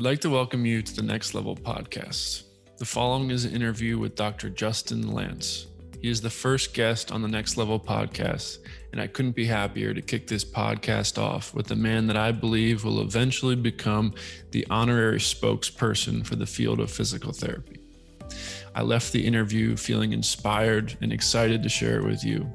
I'd like to welcome you to the NecksLevel podcast. The following is an interview with Dr. Justin Lantz. He is the first guest on the NecksLevel podcast, and I couldn't be happier to kick this podcast off with the man that I believe will eventually become the honorary spokesperson for the field of physical therapy. I left the interview feeling inspired and excited to share it with you.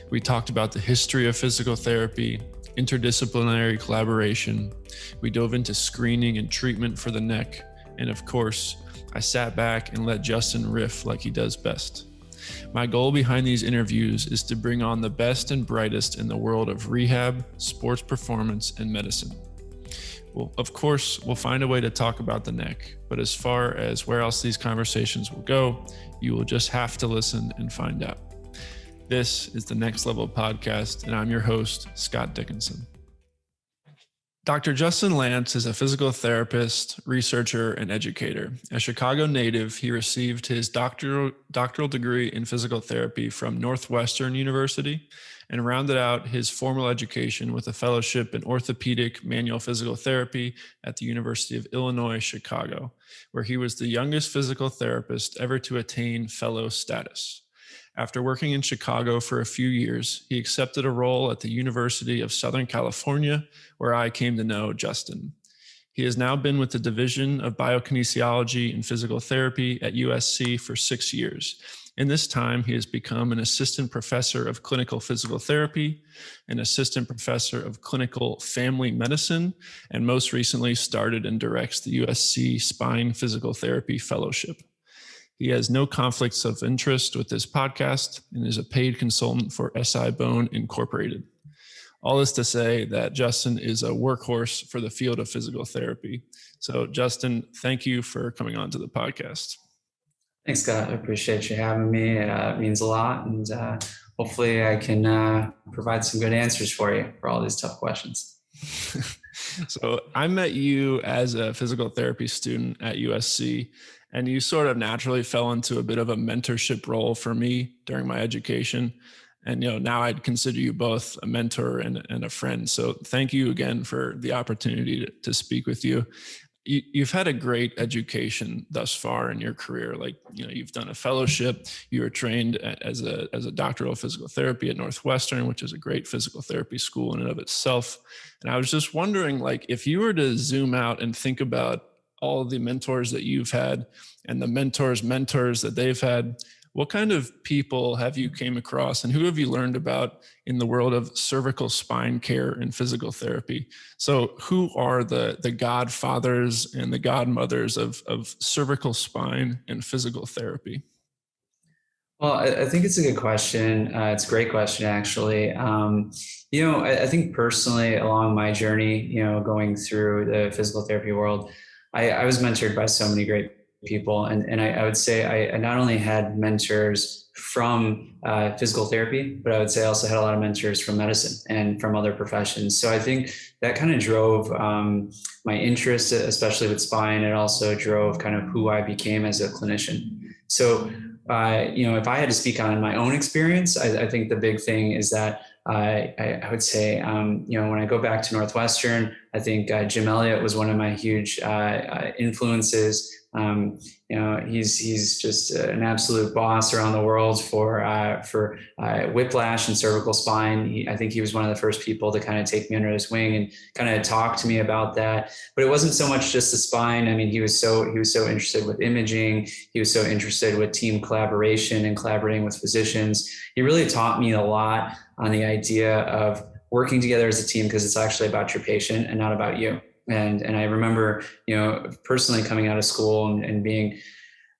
We talked about the history of physical therapy, interdisciplinary collaboration. We dove into screening and treatment for the neck. And of course, I sat back and let Justin riff like he does best. My goal behind these interviews is to bring on the best and brightest in the world of rehab, sports performance, and medicine. Well, of course, we'll find a way to talk about the neck, but as far as where else these conversations will go, you will just have to listen and find out. This is the NecksLevel podcast, and I'm your host, Scott Dickinson. Dr. Justin Lantz is a physical therapist, researcher, and educator. A Chicago native, he received his doctoral degree in physical therapy from Northwestern University and rounded out his formal education with a fellowship in orthopedic manual physical therapy at the University of Illinois, Chicago, where he was the youngest physical therapist ever to attain fellow status. After working in Chicago for a few years, he accepted a role at the University of Southern California, where I came to know Justin. He has now been with the Division of Biokinesiology and Physical Therapy at USC for 6 years. In this time, he has become an assistant professor of clinical physical therapy, an assistant professor of clinical family medicine, and most recently started and directs the USC Spine Physical Therapy Fellowship. He has no conflicts of interest with this podcast and is a paid consultant for SI Bone Incorporated. All this to say that Justin is a workhorse for the field of physical therapy. So Justin, thank you for coming on to the podcast. Thanks, Scott. I appreciate you having me. It means a lot. And hopefully I can provide some good answers for you for all these tough questions. So I met you as a physical therapy student at USC, and you sort of naturally fell into a bit of a mentorship role for me during my education. And now I'd consider you both a mentor and a friend. So thank you again for the opportunity to speak with you. You've had a great education thus far in your career. You've done a fellowship. You were trained as a doctoral physical therapy at Northwestern, which is a great physical therapy school in and of itself. And I was just wondering, if you were to zoom out and think about all the mentors that you've had and the mentors that they've had, what kind of people have you came across and who have you learned about in the world of cervical spine care and physical therapy? So who are the godfathers and the godmothers of cervical spine and physical therapy? Well, I think it's a good question. It's a great question, actually. I think personally along my journey, going through the physical therapy world, I was mentored by so many great people. And I would say I not only had mentors from physical therapy, but I would say I also had a lot of mentors from medicine and from other professions. So I think that kind of drove my interest, especially with spine. It also drove kind of who I became as a clinician. So, if I had to speak on my own experience, I think the big thing is that I would say, when I go back to Northwestern, I think Jim Elliott was one of my huge influences. He's just an absolute boss around the world for whiplash and cervical spine. I think he was one of the first people to kind of take me under his wing and kind of talk to me about that. But it wasn't so much just the spine. I mean, he was so interested with imaging. He was so interested with team collaboration and collaborating with physicians. He really taught me a lot on the idea of working together as a team, because it's actually about your patient and not about you. And I remember, personally coming out of school and being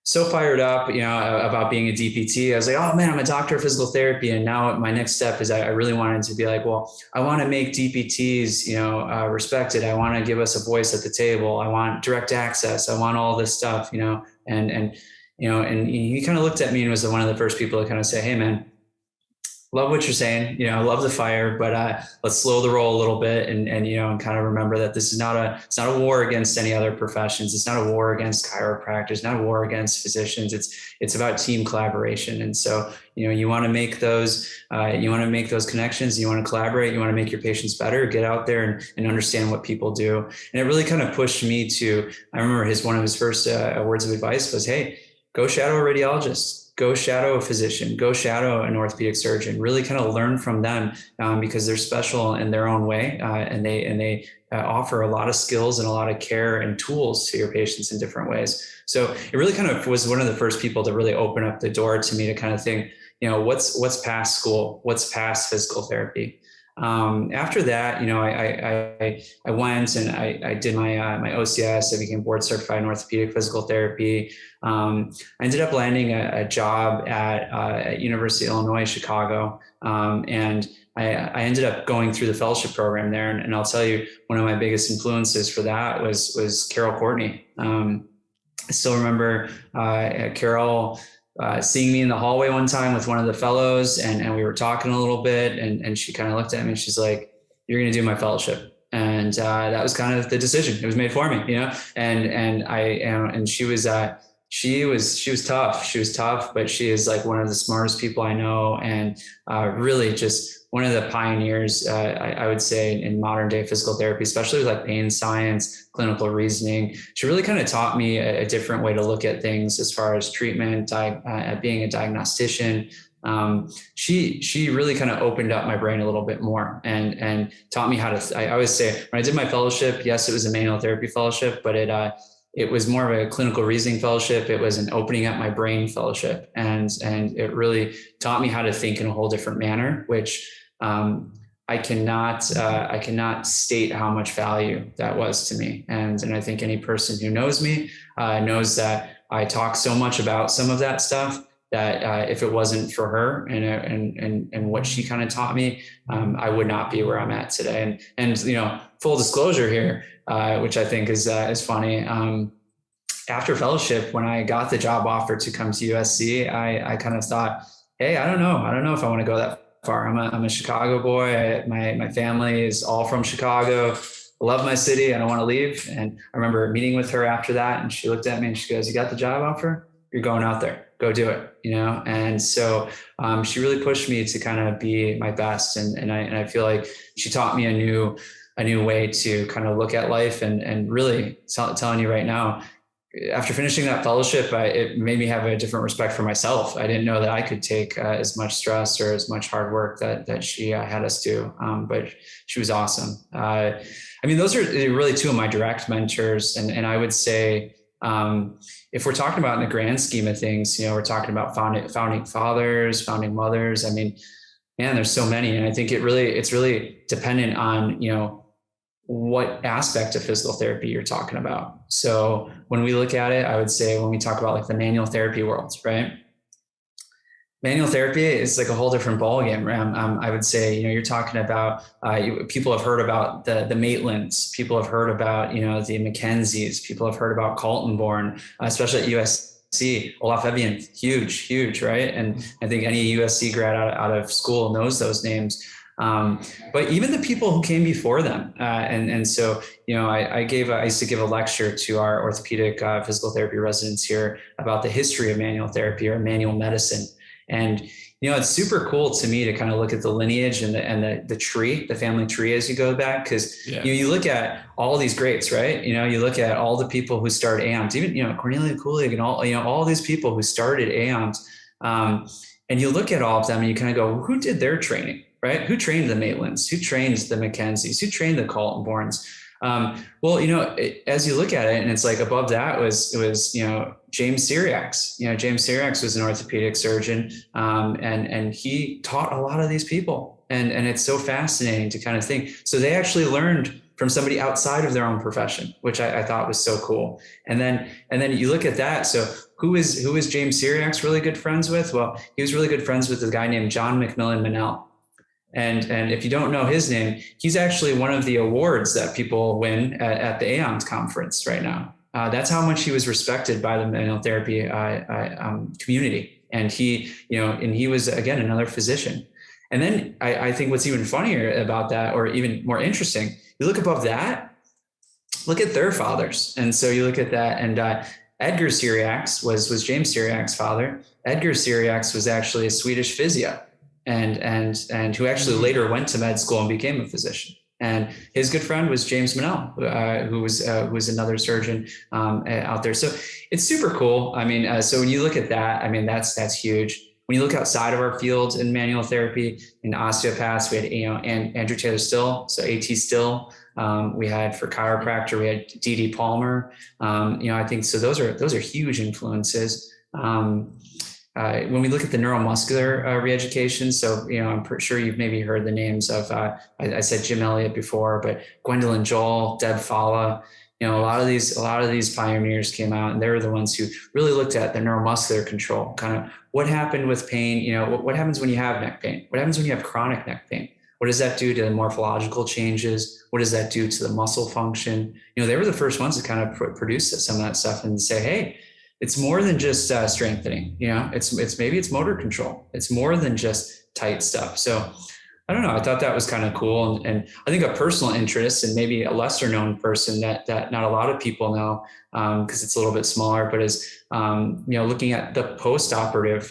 so fired up, about being a DPT. I was like, oh man, I'm a doctor of physical therapy. And now my next step is I really wanted to be like, well, I want to make DPTs, respected. I want to give us a voice at the table. I want direct access. I want all this stuff, and he kind of looked at me and was one of the first people to kind of say, hey man, love what you're saying, love the fire, but let's slow the roll a little bit and and kind of remember that this is it's not a war against any other professions. It's not a war against chiropractors, not a war against physicians. It's about team collaboration. And so, you want to make those connections, you want to collaborate, you want to make your patients better, get out there and understand what people do. And it really kind of pushed me I remember one of his first words of advice was, hey, go shadow a radiologist. Go shadow a physician, go shadow an orthopedic surgeon, really kind of learn from them because they're special in their own way. And they offer a lot of skills and a lot of care and tools to your patients in different ways. So it really kind of was one of the first people to really open up the door to me to kind of think, what's past school? What's past physical therapy? After that, I went and I did my OCS. I became board certified in orthopedic physical therapy. I ended up landing a job at University of Illinois, Chicago. And I ended up going through the fellowship program there. And I'll tell you, one of my biggest influences for that was Carol Courtney. I still remember Carol seeing me in the hallway one time with one of the fellows, and we were talking a little bit, and she kind of looked at me and she's like, "You're going to do my fellowship." And that was kind of the decision. It was made for me, and she was tough. She was tough, but she is like one of the smartest people I know, and really just one of the pioneers, I would say, in modern day physical therapy, especially with like pain science, clinical reasoning. She really kind of taught me a different way to look at things as far as treatment, being a diagnostician. She really kind of opened up my brain a little bit more and taught me how to, I always say when I did my fellowship, yes, it was a manual therapy fellowship, but it was more of a clinical reasoning fellowship. It was an opening up my brain fellowship. And it really taught me how to think in a whole different manner, which I cannot state how much value that was to me. And I think any person who knows me knows that I talk so much about some of that stuff that if it wasn't for her and what she kind of taught me, I would not be where I'm at today. And full disclosure here, which I think is funny. After fellowship, when I got the job offer to come to USC, I kind of thought, hey, I don't know if I want to go that far. I'm a Chicago boy. My family is all from Chicago. I love my city. I don't want to leave. And I remember meeting with her after that, and she looked at me and she goes, "You got the job offer? You're going out there. Go do it." And so she really pushed me to kind of be my best. And I feel like she taught me a new way to kind of look at life, and really telling you right now, after finishing that fellowship, it made me have a different respect for myself. I didn't know that I could take as much stress or as much hard work that she had us do. But she was awesome. Those are really two of my direct mentors. And I would say, if we're talking about in the grand scheme of things, we're talking about founding fathers, founding mothers. Man, there's so many. And I think it's really dependent on, what aspect of physical therapy you're talking about. So when we look at it, I would say when we talk about like the manual therapy world, right? Manual therapy is like a whole different ballgame. I would say, you're talking about, people have heard about the Maitlands, people have heard about, the Mackenzies, people have heard about Kaltenborn, especially at USC, Olaf Evian, huge, right? And I think any USC grad out of school knows those names. But even the people who came before them, and so I used to give a lecture to our orthopedic physical therapy residents here about the history of manual therapy or manual medicine, and it's super cool to me to kind of look at the lineage and the tree, the family tree as you go back, because you look at all these greats, right? You look at all the people who started AOMS, even Cornelia Kulig and all these people who started AOMS, and you look at all of them and you kind of go, who did their training? Right? Who trained the Maitlands? Who trained the Mackenzies? Who trained the Kaltenborns? As you look at it, and it's like above that was James Syriax. James Syriax was an orthopedic surgeon, and he taught a lot of these people. And it's so fascinating to kind of think. So they actually learned from somebody outside of their own profession, which I thought was so cool. And then you look at that. So who is James Syriax really good friends with? Well, he was really good friends with a guy named John McMillan Manel. And if you don't know his name, he's actually one of the awards that people win at the AOMS conference right now. That's how much he was respected by the manual therapy community. And he was, again, another physician. And then I think what's even funnier about that, or even more interesting, you look above that, look at their fathers. And so you look at that, and Edgar Syriacs was James Syriac's father. Edgar Syriacs was actually a Swedish physio, and who actually later went to med school and became a physician. And his good friend was James Monell, who was another surgeon out there. So it's super cool. I mean, so when you look at that, I mean, that's huge. When you look outside of our field in manual therapy, in osteopaths, we had and Andrew Taylor Still, so AT Still. We had for chiropractor, we had D.D. Palmer. I think so. Those are huge influences. When we look at the neuromuscular re-education, so I'm sure you've maybe heard the names of I said Jim Elliott before, but Gwendolyn Joel, Deb Falla. A lot of these pioneers came out, and they were the ones who really looked at the neuromuscular control, kind of what happened with pain. What happens when you have neck pain? What happens when you have chronic neck pain? What does that do to the morphological changes? What does that do to the muscle function? They were the first ones to kind of produce some of that stuff and say, hey, it's more than just strengthening. It's motor control. It's more than just tight stuff. So I don't know. I thought that was kind of cool. And I think a personal interest, and maybe a lesser known person that not a lot of people know, because it's a little bit smaller, but is, looking at the post-operative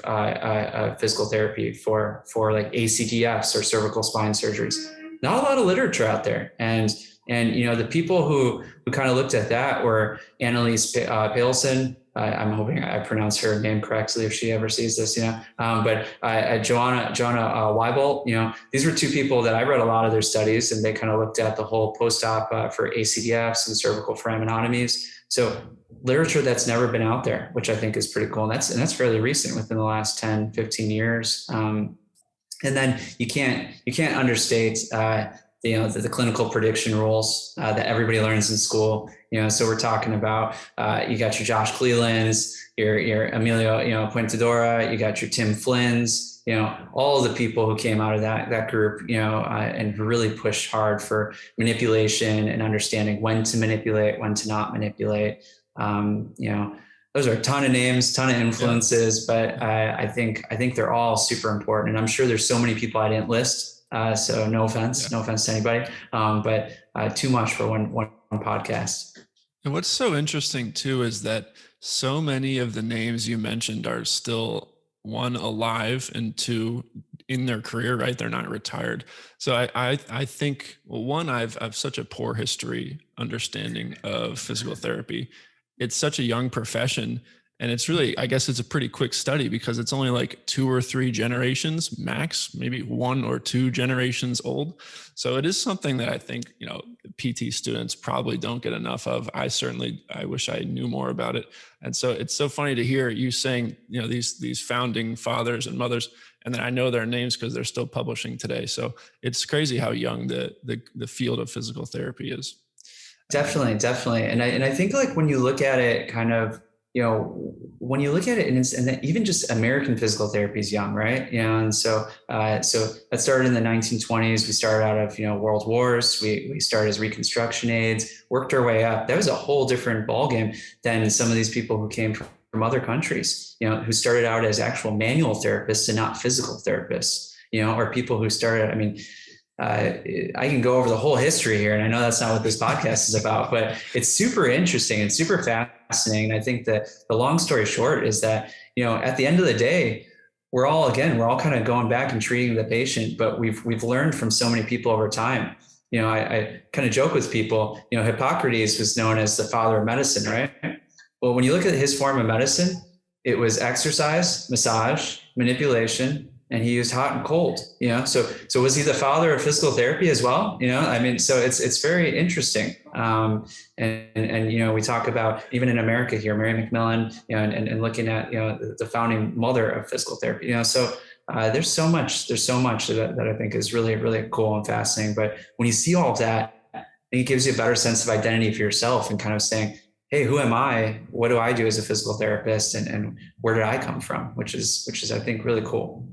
physical therapy for like ACDFs or cervical spine surgeries. Not a lot of literature out there. And the people who kind of looked at that were Annalise Paleson. I'm hoping I pronounce her name correctly if she ever sees this, but Joanna Weibolt, these were two people that I read a lot of their studies, and they kind of looked at the whole post-op for ACDFs and cervical foraminotomies. So literature that's never been out there, which I think is pretty cool. And that's fairly recent, within the last 10, 15 years. And then you can't understate, the clinical prediction rules that everybody learns in school. So we're talking about, you got your Josh Clelands, your Emilio, Puentadora, you got your Tim Flynn's, all of the people who came out of that group, and really pushed hard for manipulation and understanding when to manipulate, when to not manipulate. Those are a ton of names, ton of influences, but I think they're all super important. And I'm sure there's so many people I didn't list. So no offense to anybody, but too much for one podcast. And what's so interesting too is that so many of the names you mentioned are still, one, alive, and two, in their career, right? They're not retired. So I think, well, one, I've such a poor history understanding of physical therapy. It's such a young profession. And it's really, I guess it's a pretty quick study, because it's only like 2 or 3 generations max, maybe 1 or 2 generations old. So it is something that I think, PT students probably don't get enough of. I wish I knew more about it. And so it's so funny to hear you saying, these founding fathers and mothers, and then I know their names because they're still publishing today. So it's crazy how young the field of physical therapy is. Definitely. And I think, like, when you look at it kind of, when you look at it, and even just American physical therapy is young, right? And so that started in the 1920s. We started out of, world wars. We started as reconstruction aids, worked our way up. That was a whole different ballgame than some of these people who came from other countries, who started out as actual manual therapists and not physical therapists, or people who started, I can go over the whole history here, and I know that's not what this podcast is about, but it's super interesting and super fascinating. And I think that the long story short is that, at the end of the day, we're all kind of going back and treating the patient, but we've learned from so many people over time. I kind of joke with people, Hippocrates was known as the father of medicine, right? Well, when you look at his form of medicine, it was exercise, massage, manipulation, and he used hot and cold, so was he the father of physical therapy as well? So it's very interesting. And we talk about, even in America here, Mary McMillan, and looking at, the founding mother of physical therapy, so there's so much that I think is really, really cool and fascinating. But when you see all of that, it gives you a better sense of identity for yourself, and kind of saying, hey, who am I? What do I do as a physical therapist? And where did I come from? Which is, I think, really cool.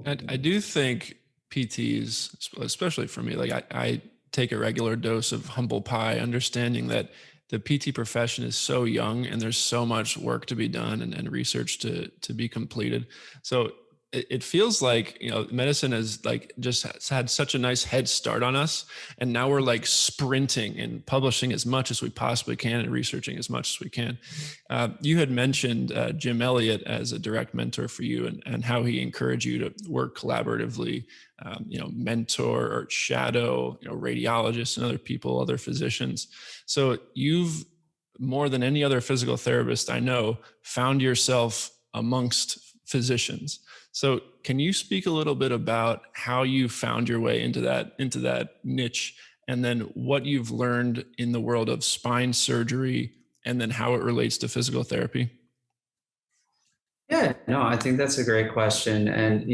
I do think PTs, especially for me, like I take a regular dose of humble pie, understanding that the PT profession is so young and there's so much work to be done and research to be completed. So it feels like, medicine has like just had such a nice head start on us. And now we're like sprinting and publishing as much as we possibly can and researching as much as we can. You had mentioned Jim Elliott as a direct mentor for you, and how he encouraged you to work collaboratively, mentor or shadow, radiologists and other people, other physicians. So you've, more than any other physical therapist I know, found yourself amongst physicians. So can you speak a little bit about how you found your way into that niche, and then what you've learned in the world of spine surgery, and then how it relates to physical therapy? Yeah, no, I think that's a great question. And,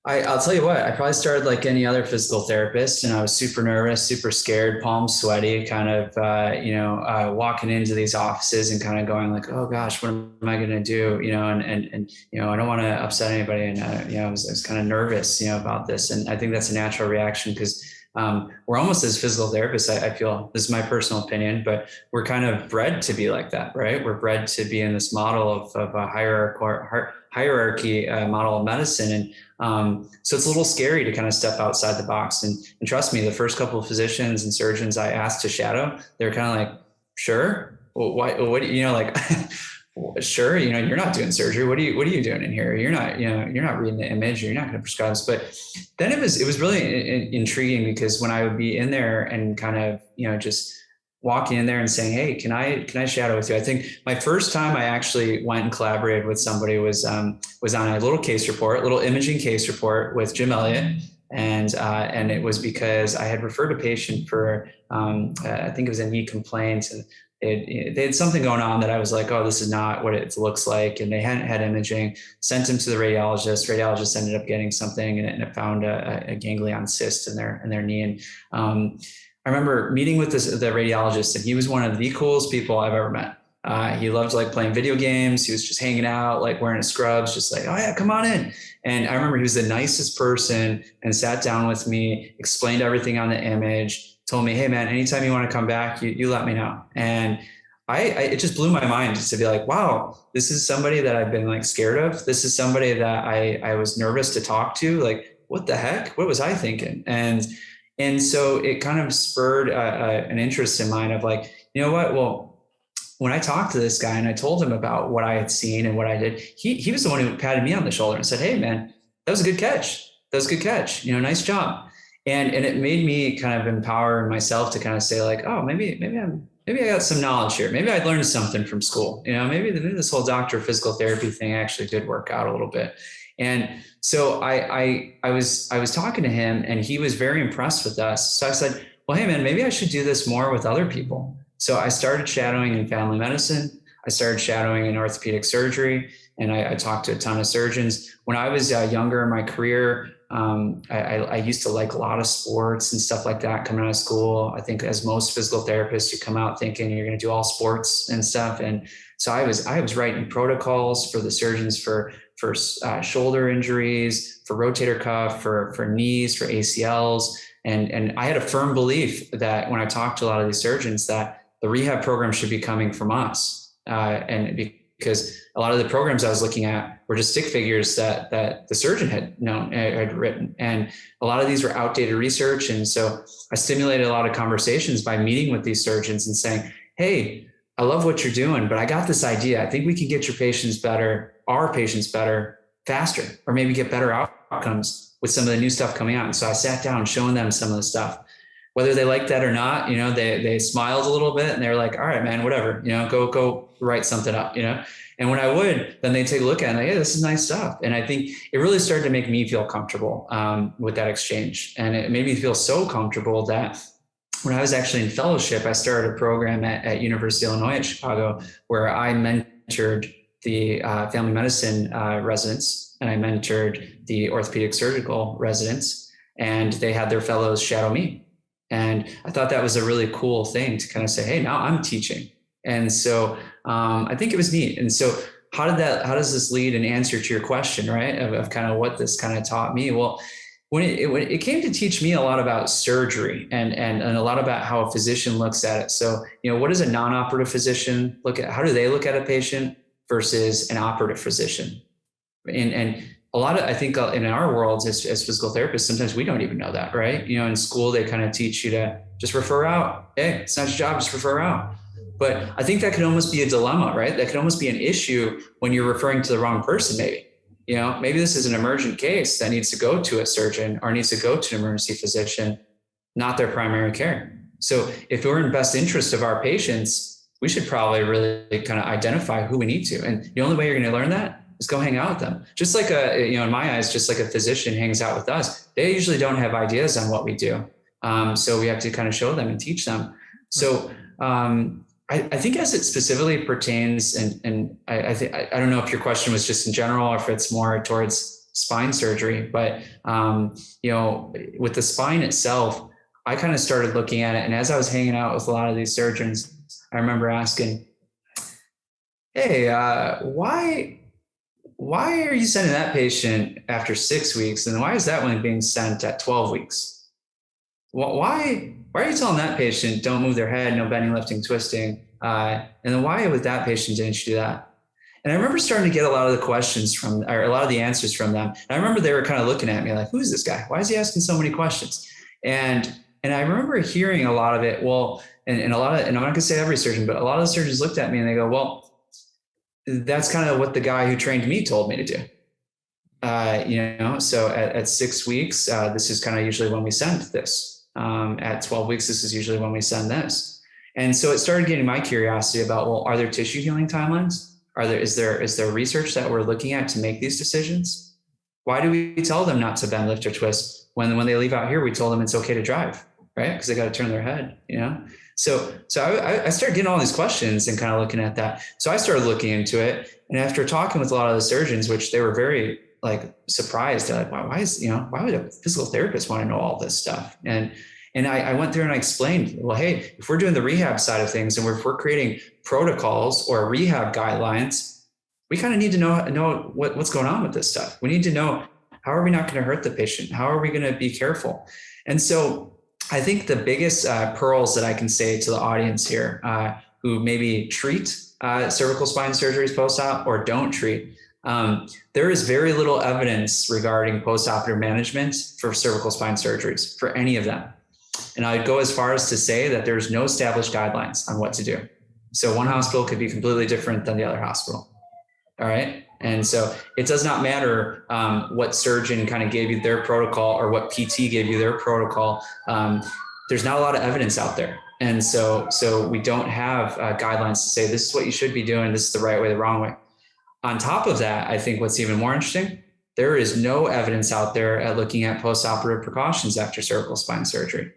I'll tell you what, I probably started like any other physical therapist, and I was super nervous, super scared, palms sweaty, kind of, walking into these offices and kind of going like, oh gosh, what am I going to do? And I don't want to upset anybody. And, I was kind of nervous, about this. And I think that's a natural reaction, because we're almost, as physical therapists, I feel, this is my personal opinion, but we're kind of bred to be like that, right? We're bred to be in this model of a hierarchy model of medicine. And so it's a little scary to kind of step outside the box. And trust me, the first couple of physicians and surgeons I asked to shadow, they're kind of like, sure, well, what, like, sure, you're not doing surgery. What are you doing in here? You're not reading the image, or you're not going to prescribe this. But then it was really intriguing, because when I would be in there and kind of, just walking in there and saying, hey, can I shadow with you? I think my first time I actually went and collaborated with somebody was on a little imaging case report with Jim Elliott. And it was because I had referred a patient for, I think it was a knee complaint, and they had something going on that I was like, oh, this is not what it looks like. And they hadn't had imaging, sent him to the radiologist. Radiologist ended up getting something, and it found a ganglion cyst in their knee. And I remember meeting with the radiologist, and he was one of the coolest people I've ever met. He loved like playing video games. He was just hanging out, like wearing his scrubs, just like, oh yeah, come on in. And I remember he was the nicest person, and sat down with me, explained everything on the image, told me, hey man, anytime you want to come back, you let me know. And it just blew my mind, just to be like, wow, this is somebody that I've been like scared of. This is somebody that I was nervous to talk to. Like, what the heck? What was I thinking? And so it kind of spurred an interest in mine of like, you know what? Well, when I talked to this guy and I told him about what I had seen and what I did, he was the one who patted me on the shoulder and said, hey man, that was a good catch. That was a good catch. Nice job. And it made me kind of empower myself to kind of say like, oh, maybe I got some knowledge here. Maybe I learned something from school. Maybe this whole doctor of physical therapy thing actually did work out a little bit. And so I was talking to him, and he was very impressed with us. So I said, well, hey man, maybe I should do this more with other people. So I started shadowing in family medicine. I started shadowing in orthopedic surgery, and I talked to a ton of surgeons. When I was younger in my career, I used to like a lot of sports and stuff like that coming out of school. I think, as most physical therapists, you come out thinking you're going to do all sports and stuff. And so I was writing protocols for the surgeons for shoulder injuries, for rotator cuff, for knees, for ACLs. And I had a firm belief that when I talked to a lot of these surgeons, that the rehab program should be coming from us. Because a lot of the programs I was looking at were just stick figures that the surgeon had written. And a lot of these were outdated research. And so I stimulated a lot of conversations by meeting with these surgeons and saying, hey, I love what you're doing, but I got this idea. I think we can get our patients better, faster, or maybe get better outcomes with some of the new stuff coming out. And so I sat down showing them some of the stuff. Whether they liked that or not, they smiled a little bit, and they were like, all right, man, whatever, go write something up, And when I would, then they'd take a look at it and like, hey, this is nice stuff. And I think it really started to make me feel comfortable with that exchange. And it made me feel so comfortable that when I was actually in fellowship, I started a program at University of Illinois at Chicago, where I mentored the family medicine residents, and I mentored the orthopedic surgical residents, and they had their fellows shadow me. And I thought that was a really cool thing to kind of say, hey, now I'm teaching. And so I think it was neat. And so how does this lead and answer to your question, right? Of kind of what this kind of taught me? Well, when it came to teach me a lot about surgery and a lot about how a physician looks at it. So, what does a non-operative physician look at? How do they look at a patient versus an operative physician? And a lot of, I think in our worlds as physical therapists, sometimes we don't even know that, right? You know, in school, they kind of teach you to just refer out. Hey, it's not your job, just refer out. But I think that could almost be a dilemma, right? That could almost be an issue when you're referring to the wrong person, maybe. You know, maybe this is an emergent case that needs to go to a surgeon or needs to go to an emergency physician, not their primary care. So if we're in best interest of our patients, we should probably really kind of identify who we need to. And the only way you're going to learn that is go hang out with them. Just like in my eyes, just like a physician hangs out with us, they usually don't have ideas on what we do. So we have to kind of show them and teach them. So I think as it specifically pertains, and I don't know if your question was just in general or if it's more towards spine surgery, but with the spine itself, I kind of started looking at it. And as I was hanging out with a lot of these surgeons, I remember asking, hey, why are you sending that patient after 6 weeks? And why is that one being sent at 12 weeks? Why are you telling that patient don't move their head, no bending, lifting, twisting? And then why with that patient didn't you do that? And I remember starting to get a lot of the questions or a lot of the answers from them. And I remember they were kind of looking at me like, who's this guy? Why is he asking so many questions? And I remember hearing a lot of it. Well, and I'm not going to say every surgeon, but a lot of the surgeons looked at me and they go, well, that's kind of what the guy who trained me told me to do. So at 6 weeks, this is kind of usually when we send this. At 12 weeks, this is usually when we send this. And so it started getting my curiosity about, well, are there tissue healing timelines? Is there research that we're looking at to make these decisions? Why do we tell them not to bend, lift, or twist when they leave out here, we told them it's okay to drive, right? Because they got to turn their head, So I started getting all these questions and kind of looking at that. So I started looking into it. And after talking with a lot of the surgeons, which they were very surprised, they're like, why would a physical therapist want to know all this stuff? And I went through and I explained, well, hey, if we're doing the rehab side of things and if we're creating protocols or rehab guidelines, we kind of need to know what's going on with this stuff. We need to know, how are we not going to hurt the patient? How are we going to be careful? And so I think the biggest pearls that I can say to the audience here who maybe treat cervical spine surgeries post-op or don't treat, there is very little evidence regarding post-operative management for cervical spine surgeries, for any of them. And I'd go as far as to say that there's no established guidelines on what to do. So one hospital could be completely different than the other hospital. All right. And so it does not matter what surgeon kind of gave you their protocol or what PT gave you their protocol. There's not a lot of evidence out there. And so we don't have guidelines to say, this is what you should be doing. This is the right way, the wrong way. On top of that, I think what's even more interesting, there is no evidence out there at looking at postoperative precautions after cervical spine surgery.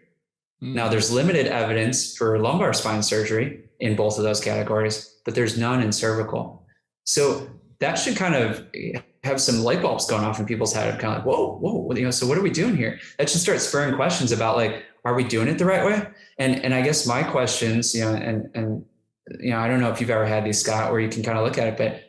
Now, there's limited evidence for lumbar spine surgery in both of those categories, but there's none in cervical. So that should kind of have some light bulbs going off in people's head, kind of like, whoa, so what are we doing here? That should start spurring questions about are we doing it the right way? And I guess my questions, and I don't know if you've ever had these, Scott, where you can kind of look at it, but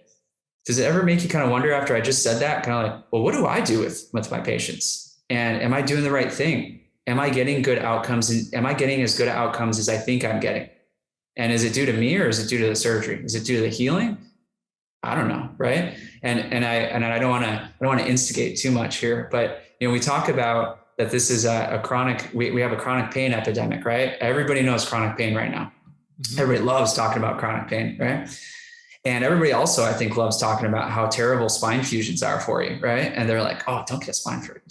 does it ever make you kind of wonder after I just said that, kind of like, well, what do I do with my patients? And am I doing the right thing? Am I getting good outcomes? And am I getting as good outcomes as I think I'm getting? And is it due to me or is it due to the surgery? Is it due to the healing? I don't know, right? And I don't want to instigate too much here, but we talk about that this is a chronic. We have a chronic pain epidemic, right? Everybody knows chronic pain right now. Mm-hmm. Everybody loves talking about chronic pain, right? And everybody also, I think, loves talking about how terrible spine fusions are for you, right? And they're like, oh, don't get a spine fusion.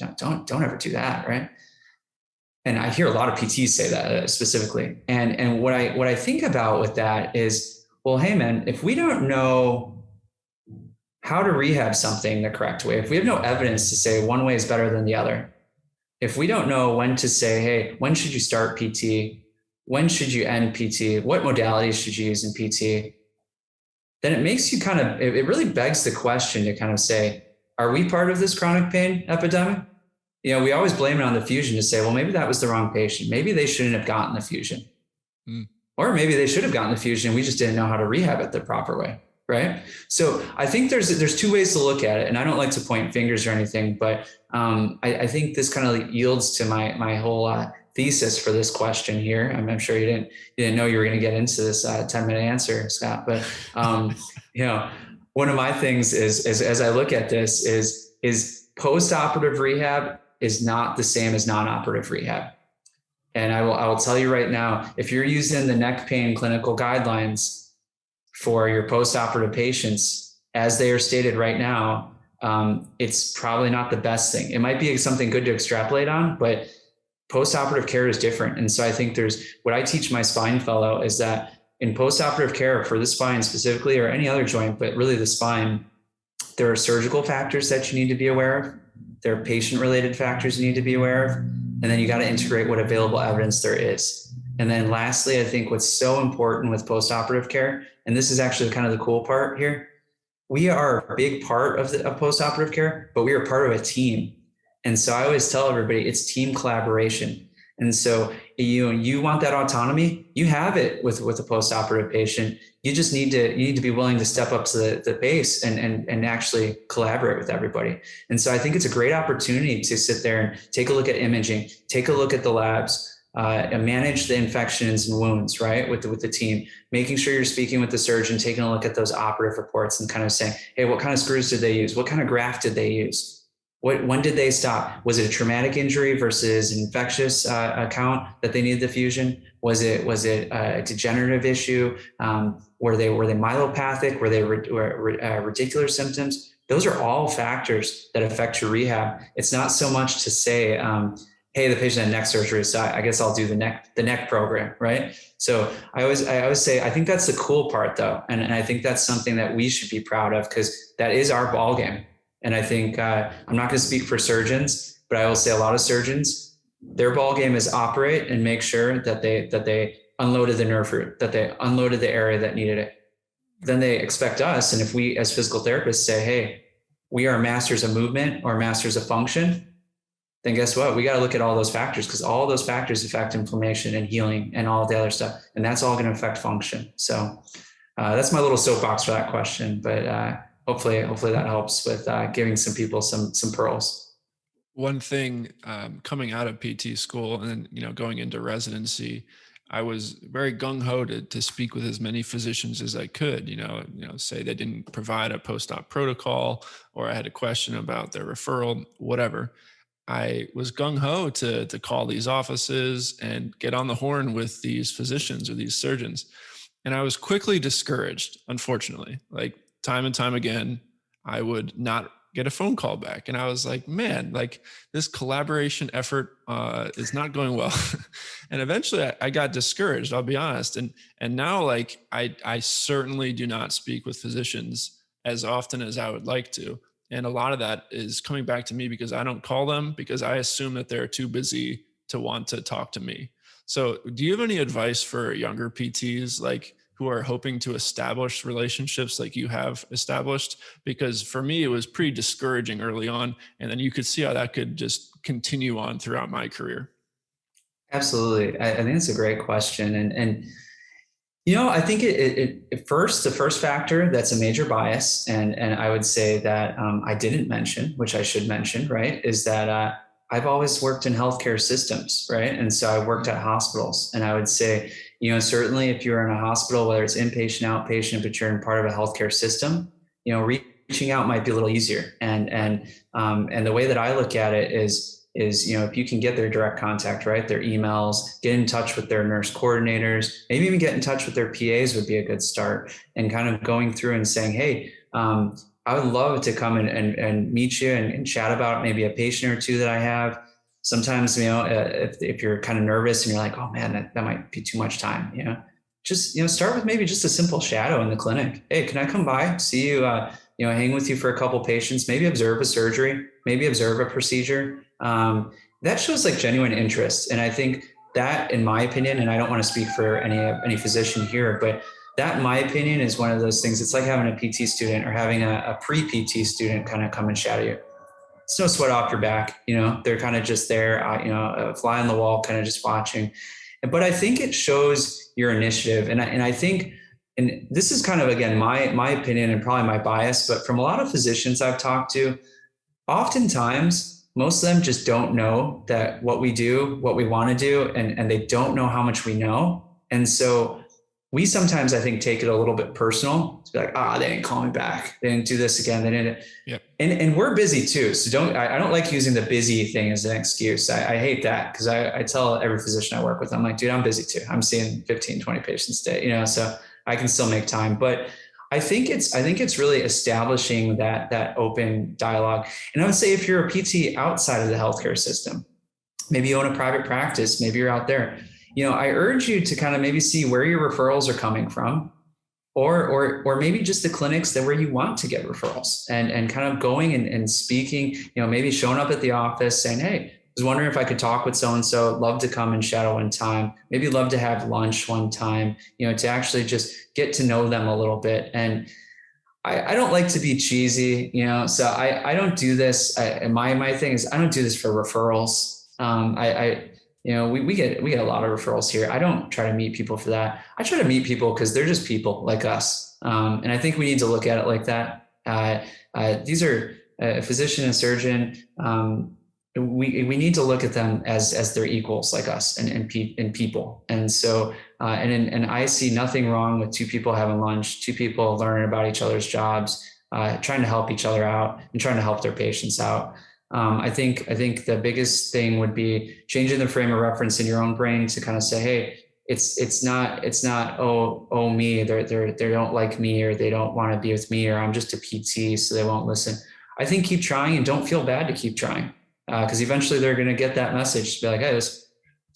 Don't ever do that, right? And I hear a lot of PTs say that specifically. And what I think about with that is, well, hey man, if we don't know how to rehab something the correct way, if we have no evidence to say one way is better than the other, if we don't know when to say, hey, when should you start PT? When should you end PT? What modalities should you use in PT? Then it makes you it really begs the question to kind of say, are we part of this chronic pain epidemic? We always blame it on the fusion to say, well, maybe that was the wrong patient. Maybe they shouldn't have gotten the fusion. Or maybe they should have gotten the fusion. We just didn't know how to rehab it the proper way, right? So I think there's two ways to look at it. And I don't like to point fingers or anything, but I think this kind of yields to my whole thesis for this question here. I'm sure you didn't know you were going to get into this 10-minute answer, Scott, but one of my things is as I look at this is post-operative rehab is not the same as non-operative rehab. And I will tell you right now, if you're using the neck pain clinical guidelines for your post-operative patients, as they are stated right now, it's probably not the best thing. It might be something good to extrapolate on, but post-operative care is different. And so I think what I teach my spine fellow is that in post-operative care for the spine specifically, or any other joint, but really the spine, there are surgical factors that you need to be aware of. There are patient-related factors you need to be aware of. And then you got to integrate what available evidence there is. And then lastly, I think what's so important with post-operative care, and this is actually kind of the cool part here, we are a big part of post-operative care, but we are part of a team. And so I always tell everybody it's team collaboration. And so you want that autonomy, you have it with a post-operative patient. You just need to be willing to step up to the base and actually collaborate with everybody. And so I think it's a great opportunity to sit there and take a look at imaging, take a look at the labs, and manage the infections and wounds, right, with the team, making sure you're speaking with the surgeon, taking a look at those operative reports and kind of saying, hey, what kind of screws did they use? What kind of graft did they use? When did they stop? Was it a traumatic injury versus an infectious account that they needed the fusion? Was it a degenerative issue? Were they myelopathic? Were they radicular symptoms? Those are all factors that affect your rehab. It's not so much to say, hey, the patient had neck surgery, so I guess I'll do the neck program, right? So I always say, I think that's the cool part though. And I think that's something that we should be proud of, because that is our ball game. And I think, I'm not going to speak for surgeons, but I will say a lot of surgeons, their ball game is operate and make sure that they unloaded the nerve root, that they unloaded the area that needed it. Then they expect us. And if we as physical therapists say, hey, we are masters of movement or masters of function, then guess what? We got to look at all those factors, because all those factors affect inflammation and healing and all the other stuff. And that's all going to affect function. So that's my little soapbox for that question. But hopefully that helps with giving some people some pearls. One thing coming out of PT school and then, going into residency, I was very gung-ho to speak with as many physicians as I could, say they didn't provide a post-op protocol, or I had a question about their referral, whatever. I was gung-ho to call these offices and get on the horn with these physicians or these surgeons. And I was quickly discouraged, unfortunately. Like, time and time again, I would not get a phone call back. And I was like, man, like, this collaboration effort is not going well. And eventually I got discouraged, I'll be honest. And now, like, I certainly do not speak with physicians as often as I would like to. And a lot of that is coming back to me because I don't call them, because I assume that they're too busy to want to talk to me. So do you have any advice for younger PTs, like, who are hoping to establish relationships like you have established? Because for me, it was pretty discouraging early on. And then you could see how that could just continue on throughout my career. Absolutely. I think it's a great question. And I think the first factor that's a major bias, and I would say that I didn't mention, which I should mention, right, is that I've always worked in healthcare systems, right? And so I worked at hospitals, and I would say, certainly if you're in a hospital, whether it's inpatient, outpatient, but you're in part of a healthcare system, reaching out might be a little easier. And the way that I look at it is, if you can get their direct contact, right, their emails, get in touch with their nurse coordinators, maybe even get in touch with their PAs would be a good start, and kind of going through and saying, hey, I would love to come and meet you and chat about maybe a patient or two that I have. Sometimes, if you're kind of nervous and you're like, oh man, that might be too much time, just, start with maybe just a simple shadow in the clinic. Hey, can I come by, see you, hang with you for a couple patients, maybe observe a surgery, maybe observe a procedure. That shows like genuine interest. And I think that, in my opinion, and I don't want to speak for any physician here, but that, in my opinion, is one of those things. It's like having a PT student or having a pre-PT student kind of come and shadow you. It's no sweat off your back. They're kind of just there, a fly on the wall, kind of just watching. But I think it shows your initiative. And I think, and this is kind of, again, my opinion and probably my bias, but from a lot of physicians I've talked to, oftentimes, most of them just don't know that what we do, what we want to do, and they don't know how much we know. And so we sometimes, I think, take it a little bit personal. To be like, they didn't call me back. They didn't do this again. They didn't. Yep. And we're busy too. So I don't like using the busy thing as an excuse. I hate that, because I tell every physician I work with, I'm like, dude, I'm busy too. I'm seeing 15, 20 patients a day, so I can still make time. But I think it's really establishing that open dialogue. And I would say, if you're a PT outside of the healthcare system, maybe you own a private practice, maybe you're out there, I urge you to kind of maybe see where your referrals are coming from, or maybe just the clinics that where you want to get referrals, and kind of going and speaking, maybe showing up at the office saying, hey, I was wondering if I could talk with so-and-so, love to come and shadow one time, maybe love to have lunch one time, to actually just get to know them a little bit. And I don't like to be cheesy, so I don't do this. My thing is, I don't do this for referrals. We get a lot of referrals here. I don't try to meet people for that. I try to meet people because they're just people like us. And I think we need to look at it like that. These are a physician and surgeon. We need to look at them as their equals like us and people. And so, and I see nothing wrong with two people having lunch, two people learning about each other's jobs, trying to help each other out and trying to help their patients out. I think the biggest thing would be changing the frame of reference in your own brain to kind of say, hey, it's not me, they don't like me, or they don't want to be with me, or I'm just a PT, so they won't listen. I think keep trying, and don't feel bad to keep trying, because eventually they're going to get that message to be like, hey, this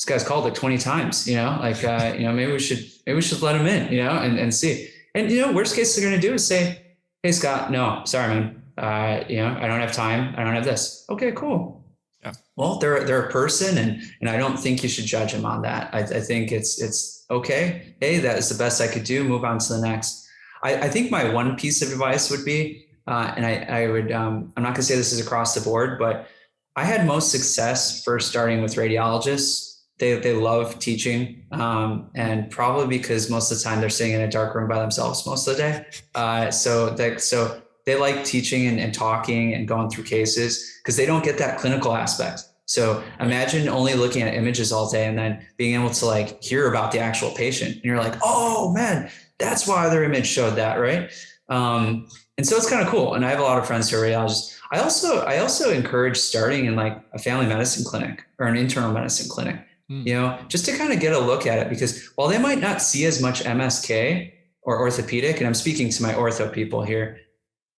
guy's called like 20 times, maybe we should let him in, and see. And worst case they're going to do is say, hey, Scott, no, sorry, man. I don't have time. I don't have this. Okay, cool. Yeah. Well, they're a person, and I don't think you should judge them on that. I think it's okay. Hey, that is the best I could do. Move on to the next. I think my one piece of advice would be, and I would, I'm not going to say this is across the board, but I had most success first starting with radiologists. They love teaching, and probably because most of the time they're sitting in a dark room by themselves most of the day. So they like teaching and talking and going through cases, because they don't get that clinical aspect. So imagine only looking at images all day and then being able to like hear about the actual patient. And you're like, oh man, that's why their image showed that, right? And so it's kind of cool. And I have a lot of friends who are radiologists. I also encourage starting in like a family medicine clinic or an internal medicine clinic, just to kind of get a look at it, because while they might not see as much MSK or orthopedic, and I'm speaking to my ortho people here,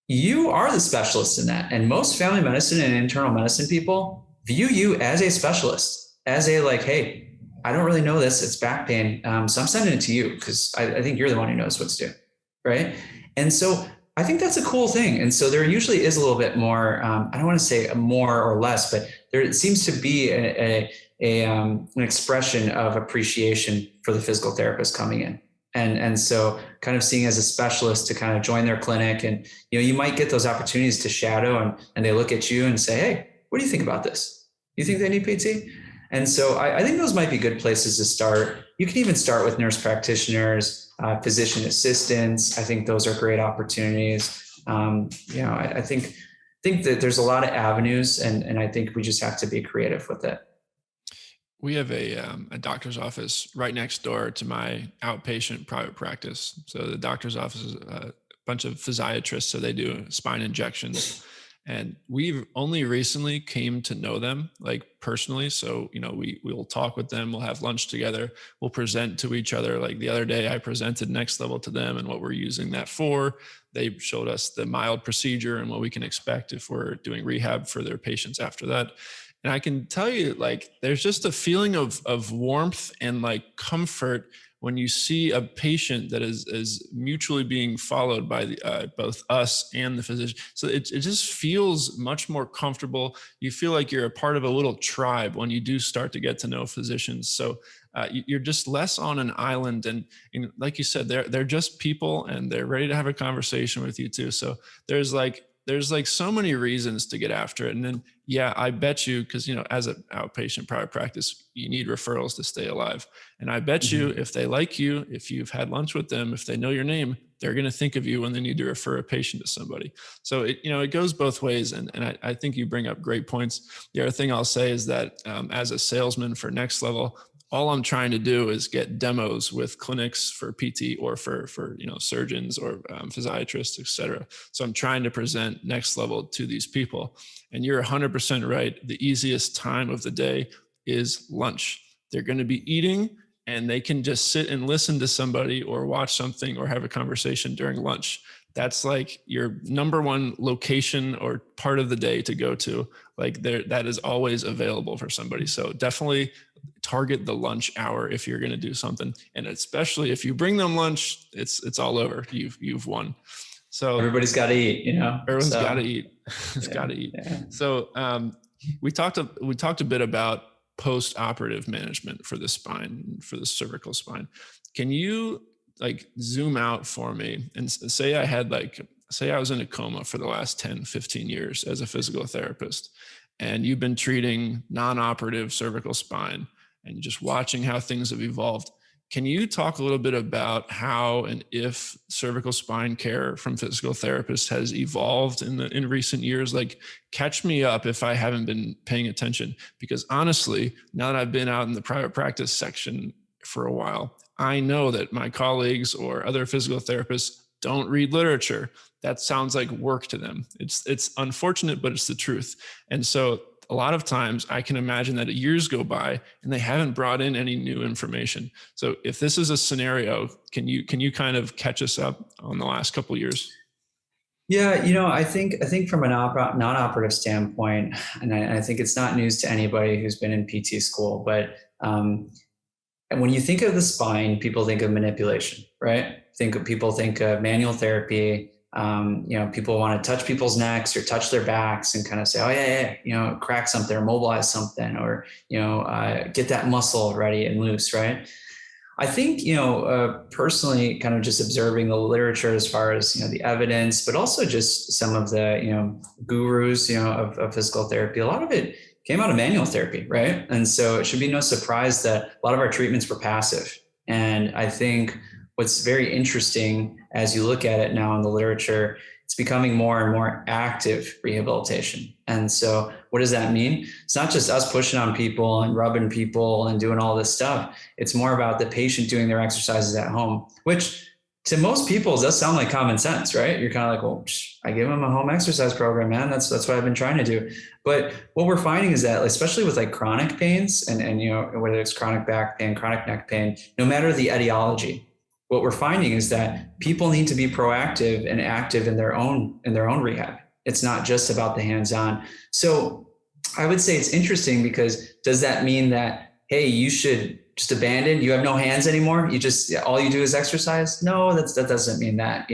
you are the specialist in that. And most family medicine and internal medicine people view you as a specialist, as a like, hey, I don't really know this, it's back pain. So I'm sending it to you because I think you're the one who knows what to do, right? And so I think that's a cool thing. And so there usually is a little bit more, I don't want to say more or less, but there seems to be an expression of appreciation for the physical therapist coming in. And so kind of seeing as a specialist to kind of join their clinic, and, you might get those opportunities to shadow, and they look at you and say, hey, what do you think about this? You think they need PT? And so I think those might be good places to start. You can even start with nurse practitioners, physician assistants. I think those are great opportunities. I think that there's a lot of avenues, and I think we just have to be creative with it. We have a doctor's office right next door to my outpatient private practice. So the doctor's office is a bunch of physiatrists, so they do spine injections. And we've only recently came to know them like personally. So, we'll talk with them, we'll have lunch together, we'll present to each other. Like the other day I presented NecksLevel to them and what we're using that for. They showed us the mild procedure and what we can expect if we're doing rehab for their patients after that. And I can tell you, like, there's just a feeling of warmth and like comfort when you see a patient that is mutually being followed by both us and the physician. So it just feels much more comfortable. You feel like you're a part of a little tribe when you do start to get to know physicians. So you're just less on an island. And like you said, they're just people, and they're ready to have a conversation with you too. So there's like so many reasons to get after it. And then, yeah, I bet you, because, as an outpatient private practice, you need referrals to stay alive. And I bet you, if they like you, if you've had lunch with them, if they know your name, they're going to think of you when they need to refer a patient to somebody. So it goes both ways. And I think you bring up great points. The other thing I'll say is that as a salesman for NecksLevel, all I'm trying to do is get demos with clinics for PT or for surgeons or physiatrists, et cetera. So I'm trying to present NecksLevel to these people. And you're 100% right. The easiest time of the day is lunch. They're going to be eating, and they can just sit and listen to somebody or watch something or have a conversation during lunch. That's like your number one location or part of the day to go to. Like that is always available for somebody. So definitely target the lunch hour if you're going to do something. And especially if you bring them lunch, it's all over. You've won. So everybody's got to eat, Everyone's got to eat. It's got to eat. Yeah. So we talked a bit about post-operative management for the spine, for the cervical spine. Can you zoom out for me and say I was in a coma for the last 10, 15 years as a physical therapist, and you've been treating non-operative cervical spine and just watching how things have evolved. Can you talk a little bit about how and if cervical spine care from physical therapists has evolved in recent years? Like, catch me up if I haven't been paying attention, because honestly, now that I've been out in the private practice section for a while, I know that my colleagues or other physical therapists don't read literature. That sounds like work to them. It's unfortunate, but it's the truth. And so a lot of times I can imagine that years go by and they haven't brought in any new information. So if this is a scenario, can you kind of catch us up on the last couple of years? Yeah, I think from a non-operative standpoint, and I think it's not news to anybody who's been in PT school, but when you think of the spine, people think of manipulation, right? People think of manual therapy. People want to touch people's necks or touch their backs and kind of say, oh yeah, crack something or mobilize something or, get that muscle ready and loose, right? I think, personally kind of just observing the literature as far as, the evidence, but also just some of the, gurus, of physical therapy, a lot of it came out of manual therapy, right? And so it should be no surprise that a lot of our treatments were passive. And I think what's very interesting as you look at it now in the literature, it's becoming more and more active rehabilitation. And so what does that mean? It's not just us pushing on people and rubbing people and doing all this stuff. It's more about the patient doing their exercises at home, which to most people does sound like common sense, right? You're kind of like, well, I give them a home exercise program, man. That's what I've been trying to do. But what we're finding is that, especially with chronic pains and whether it's chronic back pain, chronic neck pain, no matter the etiology, what we're finding is that people need to be proactive and active in their own rehab. It's not just about the hands-on. So I would say it's interesting, because does that mean that, hey, you should just abandon, you have no hands anymore, all you do is exercise? No, that doesn't mean that.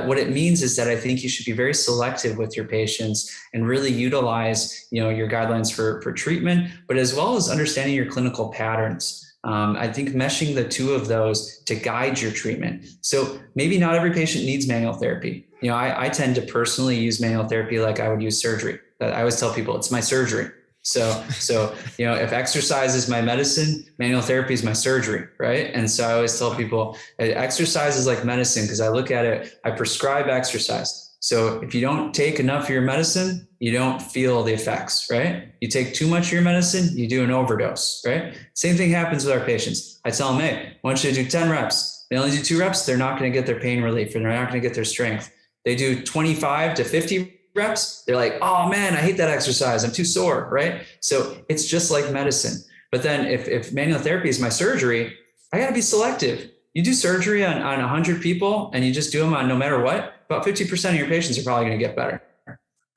What it means is that I think you should be very selective with your patients and really utilize, your guidelines for treatment, but as well as understanding your clinical patterns. I think meshing the two of those to guide your treatment. So maybe not every patient needs manual therapy. I tend to personally use manual therapy like I would use surgery. I always tell people it's my surgery. So if exercise is my medicine, manual therapy is my surgery, right? And so I always tell people exercise is like medicine, because I look at it, I prescribe exercise. So if you don't take enough of your medicine, you don't feel the effects, right? You take too much of your medicine, you do an overdose, right? Same thing happens with our patients. I tell them, hey, I want you to do 10 reps. They only do 2 reps, they're not going to get their pain relief, and they're not going to get their strength. They do 25 to 50 reps. They're like, oh man, I hate that exercise. I'm too sore, right? So it's just like medicine. But then if manual therapy is my surgery, I got to be selective. You do surgery on 100 people and you just do them on no matter what, about 50% of your patients are probably going to get better.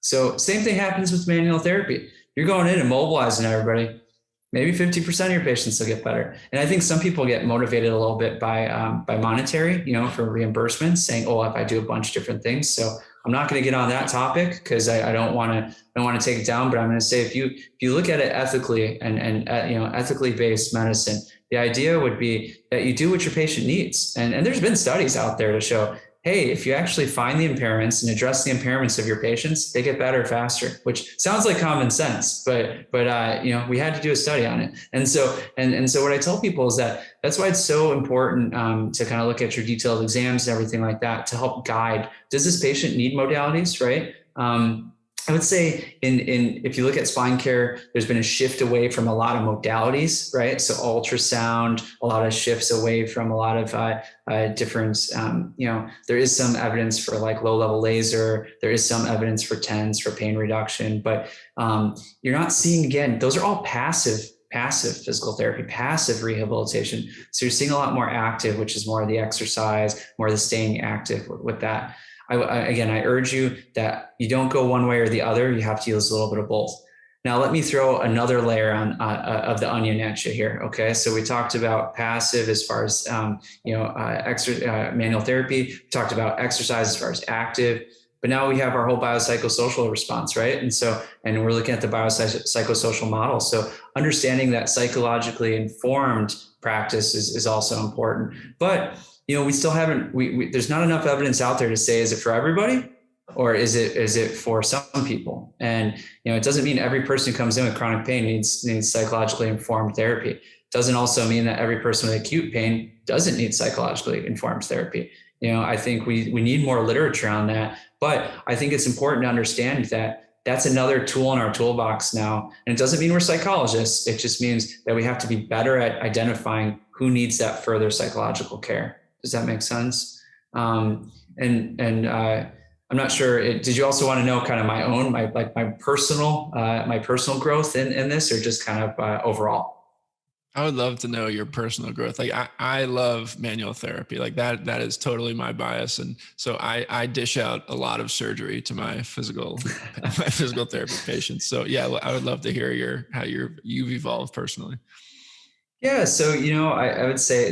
So same thing happens with manual therapy. You're going in and mobilizing everybody. Maybe 50% of your patients will get better. And I think some people get motivated a little bit by monetary, for reimbursements, saying, oh, if I do a bunch of different things. So I'm not going to get on that topic because I don't want to take it down, but I'm going to say, if you look at it ethically and ethically based medicine, the idea would be that you do what your patient needs. And there's been studies out there to show, hey, if you actually find the impairments and address the impairments of your patients, they get better faster, which sounds like common sense, but we had to do a study on it. And so what I tell people is that's why it's so important to kind of look at your detailed exams and everything like that to help guide, does this patient need modalities, right? I would say if you look at spine care, there's been a shift away from a lot of modalities, right? So ultrasound, a lot of shifts away from a lot of different, there is some evidence for like low level laser. There is some evidence for TENS for pain reduction, but you're not seeing, again, those are all passive physical therapy, passive rehabilitation. So you're seeing a lot more active, which is more of the exercise, more of the staying active with that. I urge you that you don't go one way or the other. You have to use a little bit of both. Now, let me throw another layer on of the onion at you here. Okay, so we talked about passive as far as manual therapy. We talked about exercise as far as active. But now we have our whole biopsychosocial response, right? And we're looking at the biopsychosocial model. So understanding that psychologically informed practice is also important. But we still haven't, there's not enough evidence out there to say, is it for everybody or is it for some people? And, it doesn't mean every person who comes in with chronic pain needs psychologically informed therapy. It doesn't also mean that every person with acute pain doesn't need psychologically informed therapy. I think we need more literature on that, but I think it's important to understand that that's another tool in our toolbox now. And it doesn't mean we're psychologists. It just means that we have to be better at identifying who needs that further psychological care. Does that make sense? I'm not sure. Did you also want to know kind of my personal growth in this, or just kind of overall? I would love to know your personal growth. Like I love manual therapy. Like that is totally my bias. And so I dish out a lot of surgery to my physical therapy patients. So yeah, I would love to hear how you've evolved personally. Yeah. So, I would say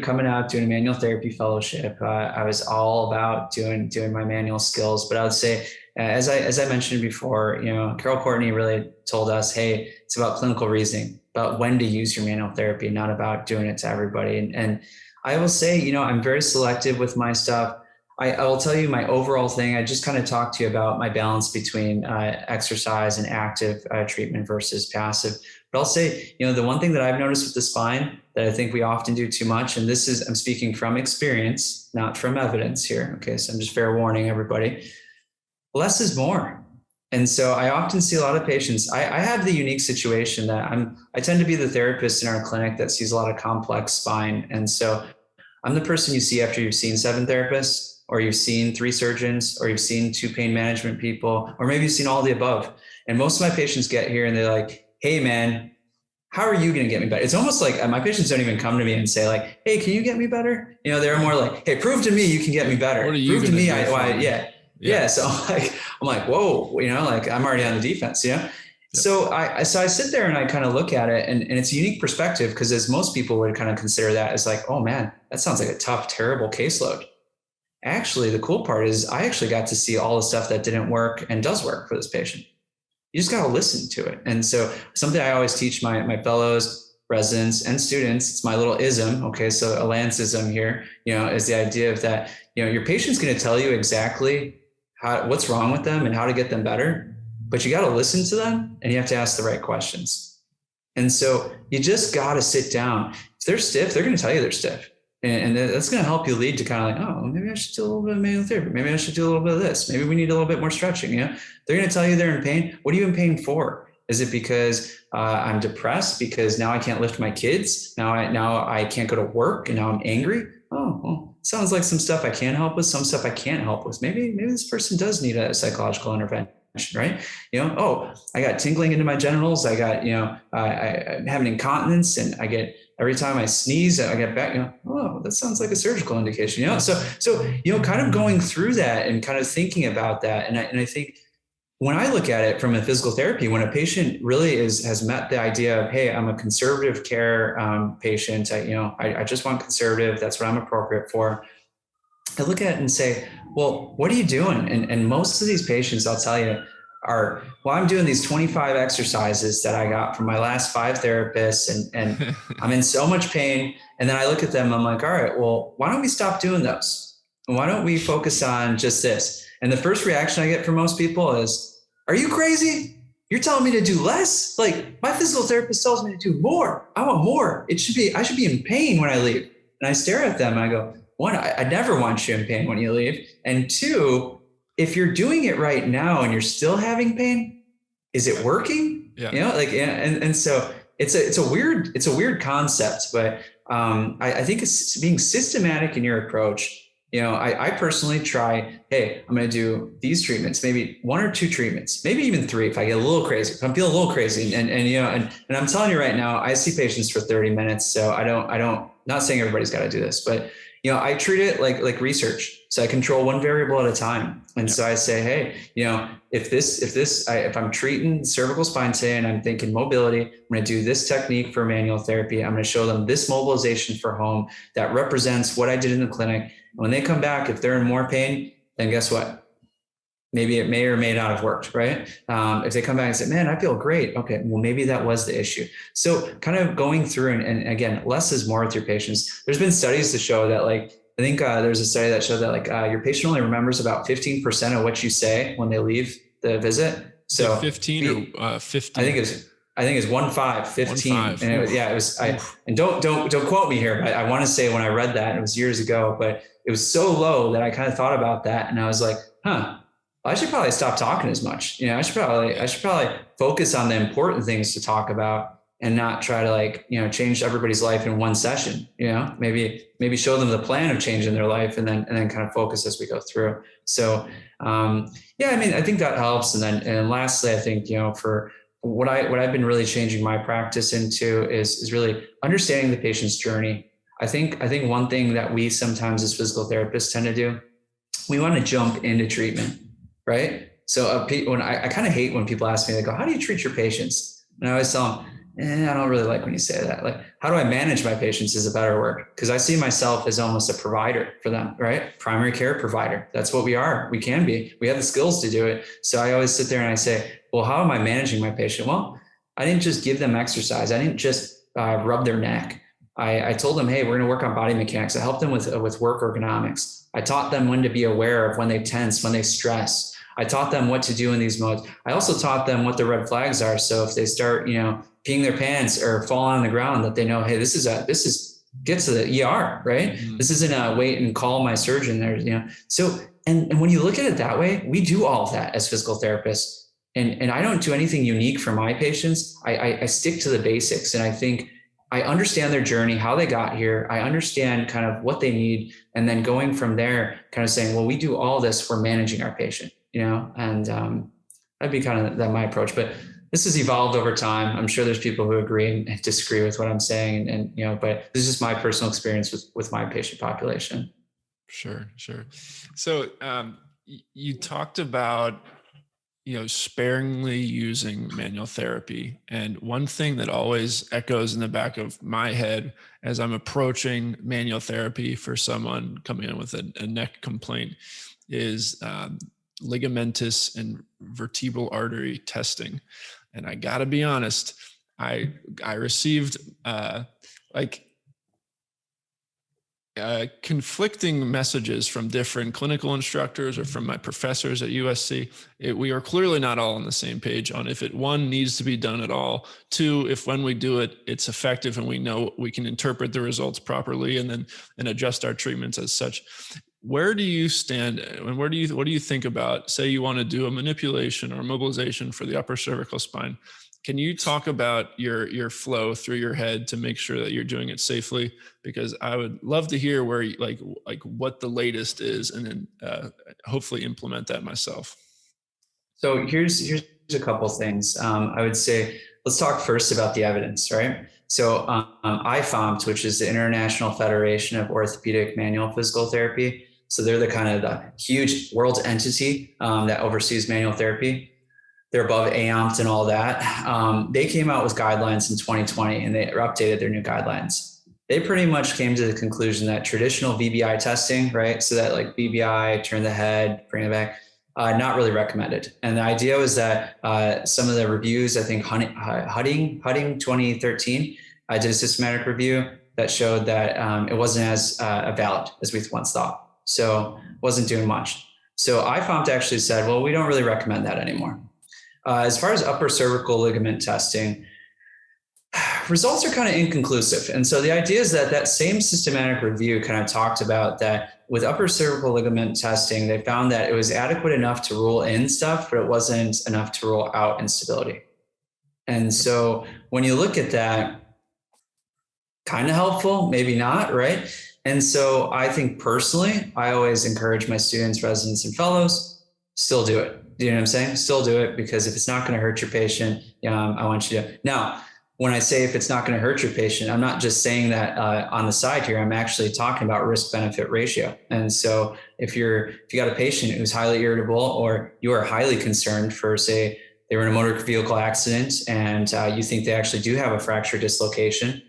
coming out, doing a manual therapy fellowship, I was all about doing my manual skills, but I would say, as I mentioned before, Carol Courtney really told us, hey, it's about clinical reasoning, about when to use your manual therapy, not about doing it to everybody. And I will say, I'm very selective with my stuff. I will tell you my overall thing. I just kind of talked to you about my balance between exercise and active treatment versus passive. But I'll say, the one thing that I've noticed with the spine that I think we often do too much, and I'm speaking from experience, not from evidence here. Okay. So I'm just fair warning everybody. Less is more. And so I often see a lot of patients. I have the unique situation that I tend to be the therapist in our clinic that sees a lot of complex spine. And so I'm the person you see after you've seen 7 therapists, or you've seen 3 surgeons, or you've seen 2 pain management people, or maybe you've seen all the above. And most of my patients get here and they're like, hey man, how are you going to get me better? It's almost like my patients don't even come to me and say like, hey, can you get me better? They're more like, hey, prove to me you can get me better. What are you prove to me Yeah. So I'm like, whoa, I'm already on the defense, Yep. So I sit there and I kind of look at it, and it's a unique perspective, because as most people would kind of consider that as like, oh man, that sounds like a tough, terrible caseload. Actually, the cool part is I actually got to see all the stuff that didn't work and does work for this patient. You just got to listen to it. And so something I always teach my fellows, residents, and students, it's my little ism. Okay. So a Lantzism here, is the idea of that, your patient's going to tell you exactly what's wrong with them and how to get them better, but you got to listen to them and you have to ask the right questions. And so you just got to sit down. If they're stiff, they're going to tell you they're stiff. And that's going to help you lead to kind of like, oh, maybe I should do a little bit of manual therapy. Maybe I should do a little bit of this. Maybe we need a little bit more stretching. They're going to tell you they're in pain. What are you in pain for? Is it because I'm depressed because now I can't lift my kids? Now I can't go to work and now I'm angry? Oh, well, sounds like some stuff I can help with, some stuff I can't help with. Maybe this person does need a psychological intervention, right? Oh, I got tingling into my genitals. I got, I'm having incontinence, and I get, every time I sneeze, I get back, oh, that sounds like a surgical indication, So, kind of going through that and kind of thinking about that. And I think when I look at it from a physical therapy, when a patient really has met the idea of, hey, I'm a conservative care patient, I just want conservative. That's what I'm appropriate for. I look at it and say, well, what are you doing? And most of these patients, I'll tell you, I'm doing these 25 exercises that I got from my last 5 therapists, and I'm in so much pain. And then I look at them, I'm like, all right, well, why don't we stop doing those? And why don't we focus on just this? And the first reaction I get from most people is, are you crazy? You're telling me to do less? Like, my physical therapist tells me to do more. I want more. I should be in pain when I leave. And I stare at them and I go, 1, I never want you in pain when you leave. And 2, if you're doing it right now and you're still having pain, is it working? Yeah. You know, like, and so it's a weird concept, but I think it's being systematic in your approach. You know, I personally try, hey, I'm going to do these treatments, maybe 1 or 2 treatments, maybe even 3 if I get a little crazy, if I'm feeling a little crazy. And you know, and I'm telling you right now, I see patients for 30 minutes. So I don't, not saying everybody's got to do this, but you know, I treat it like research. So I control one variable at a time. And so I say, hey, you know, if I'm treating cervical spine today and I'm thinking mobility, I'm going to do this technique for manual therapy. I'm going to show them this mobilization for home that represents what I did in the clinic. And when they come back, if they're in more pain, then guess what? Maybe it may or may not have worked, right? If they come back and say, man, I feel great. Okay, well, maybe that was the issue. So kind of going through and again, less is more with your patients. There's been studies to show that, like, I think there's a study that showed that like your patient only remembers about 15% of what you say when they leave the visit. So 15 or 15? I think it's 15. And it was, and don't quote me here, but I want to say when I read that, it was years ago, but it was so low that I kind of thought about that. And I was like, I should probably stop talking as much. You know, I should probably focus on the important things to talk about and not try to, like, you know, change everybody's life in one session. You know, maybe show them the plan of changing their life and then kind of focus as we go through. So, yeah, I mean, I think that helps. And lastly, I think, you know, for what I've been really changing my practice into is really understanding the patient's journey. I think one thing that we sometimes as physical therapists tend to do, we want to jump into treatment. Right. So when I kind of hate when people ask me, they go, how do you treat your patients? And I always tell them, I don't really like when you say that. Like, how do I manage my patients is a better word, because I see myself as almost a provider for them, right? Primary care provider. That's what we are. We can be. We have the skills to do it. So I always sit there and I say, well, how am I managing my patient? Well, I didn't just give them exercise. I didn't just rub their neck. I told them, hey, we're going to work on body mechanics. I helped them with work ergonomics. I taught them when to be aware of when they tense, when they stress. I taught them what to do in these modes. I also taught them what the red flags are. So if they start, you know, peeing their pants or falling on the ground, that they know, hey, this is get to the ER, right? Mm-hmm. This isn't a wait and call my surgeon there, you know? So, and when you look at it that way, we do all of that as physical therapists. And I don't do anything unique for my patients. I stick to the basics. And I think I understand their journey, how they got here. I understand kind of what they need. And then going from there, kind of saying, well, we do all this for managing our patient, you know, and that'd be kind of my approach. But this has evolved over time. I'm sure there's people who agree and disagree with what I'm saying. And you know, but this is just my personal experience with my patient population. Sure. So you talked about, you know, sparingly using manual therapy. And one thing that always echoes in the back of my head as I'm approaching manual therapy for someone coming in with a neck complaint is ligamentous and vertebral artery testing. And I gotta be honest, I received conflicting messages from different clinical instructors or from my professors at USC. We are clearly not all on the same page on if it, one, needs to be done at all, two, if when we do it, it's effective and we know we can interpret the results properly and adjust our treatments as such. Where do you stand and what do you think about, say you want to do a manipulation or mobilization for the upper cervical spine? Can you talk about your flow through your head to make sure that you're doing it safely? Because I would love to hear where like what the latest is, and then hopefully implement that myself. So here's a couple of things. I would say, let's talk first about the evidence, right? So IFOMT, which is the International Federation of Orthopedic Manual Physical Therapy. So they're the huge world entity that oversees manual therapy. They're above AOMT and all that. They came out with guidelines in 2020 and they updated their new guidelines. They pretty much came to the conclusion that traditional VBI testing, right? So that like VBI, turn the head, bring it back, not really recommended. And the idea was that some of the reviews, I think Hutting 2013, did a systematic review that showed that it wasn't as valid as we once thought. So wasn't doing much. So IFOMT actually said, well, we don't really recommend that anymore. As far as upper cervical ligament testing, results are kind of inconclusive. And so the idea is that same systematic review kind of talked about that with upper cervical ligament testing, they found that it was adequate enough to rule in stuff, but it wasn't enough to rule out instability. And so when you look at that, kind of helpful, maybe not, right? And so I think personally, I always encourage my students, residents, and fellows, still do it. Do you know what I'm saying? Still do it, because if it's not going to hurt your patient, I want you to. Now, when I say if it's not going to hurt your patient, I'm not just saying that on the side here. I'm actually talking about risk-benefit ratio. And so if you got a patient who's highly irritable, or you are highly concerned for, say, they were in a motor vehicle accident and you think they actually do have a fracture dislocation,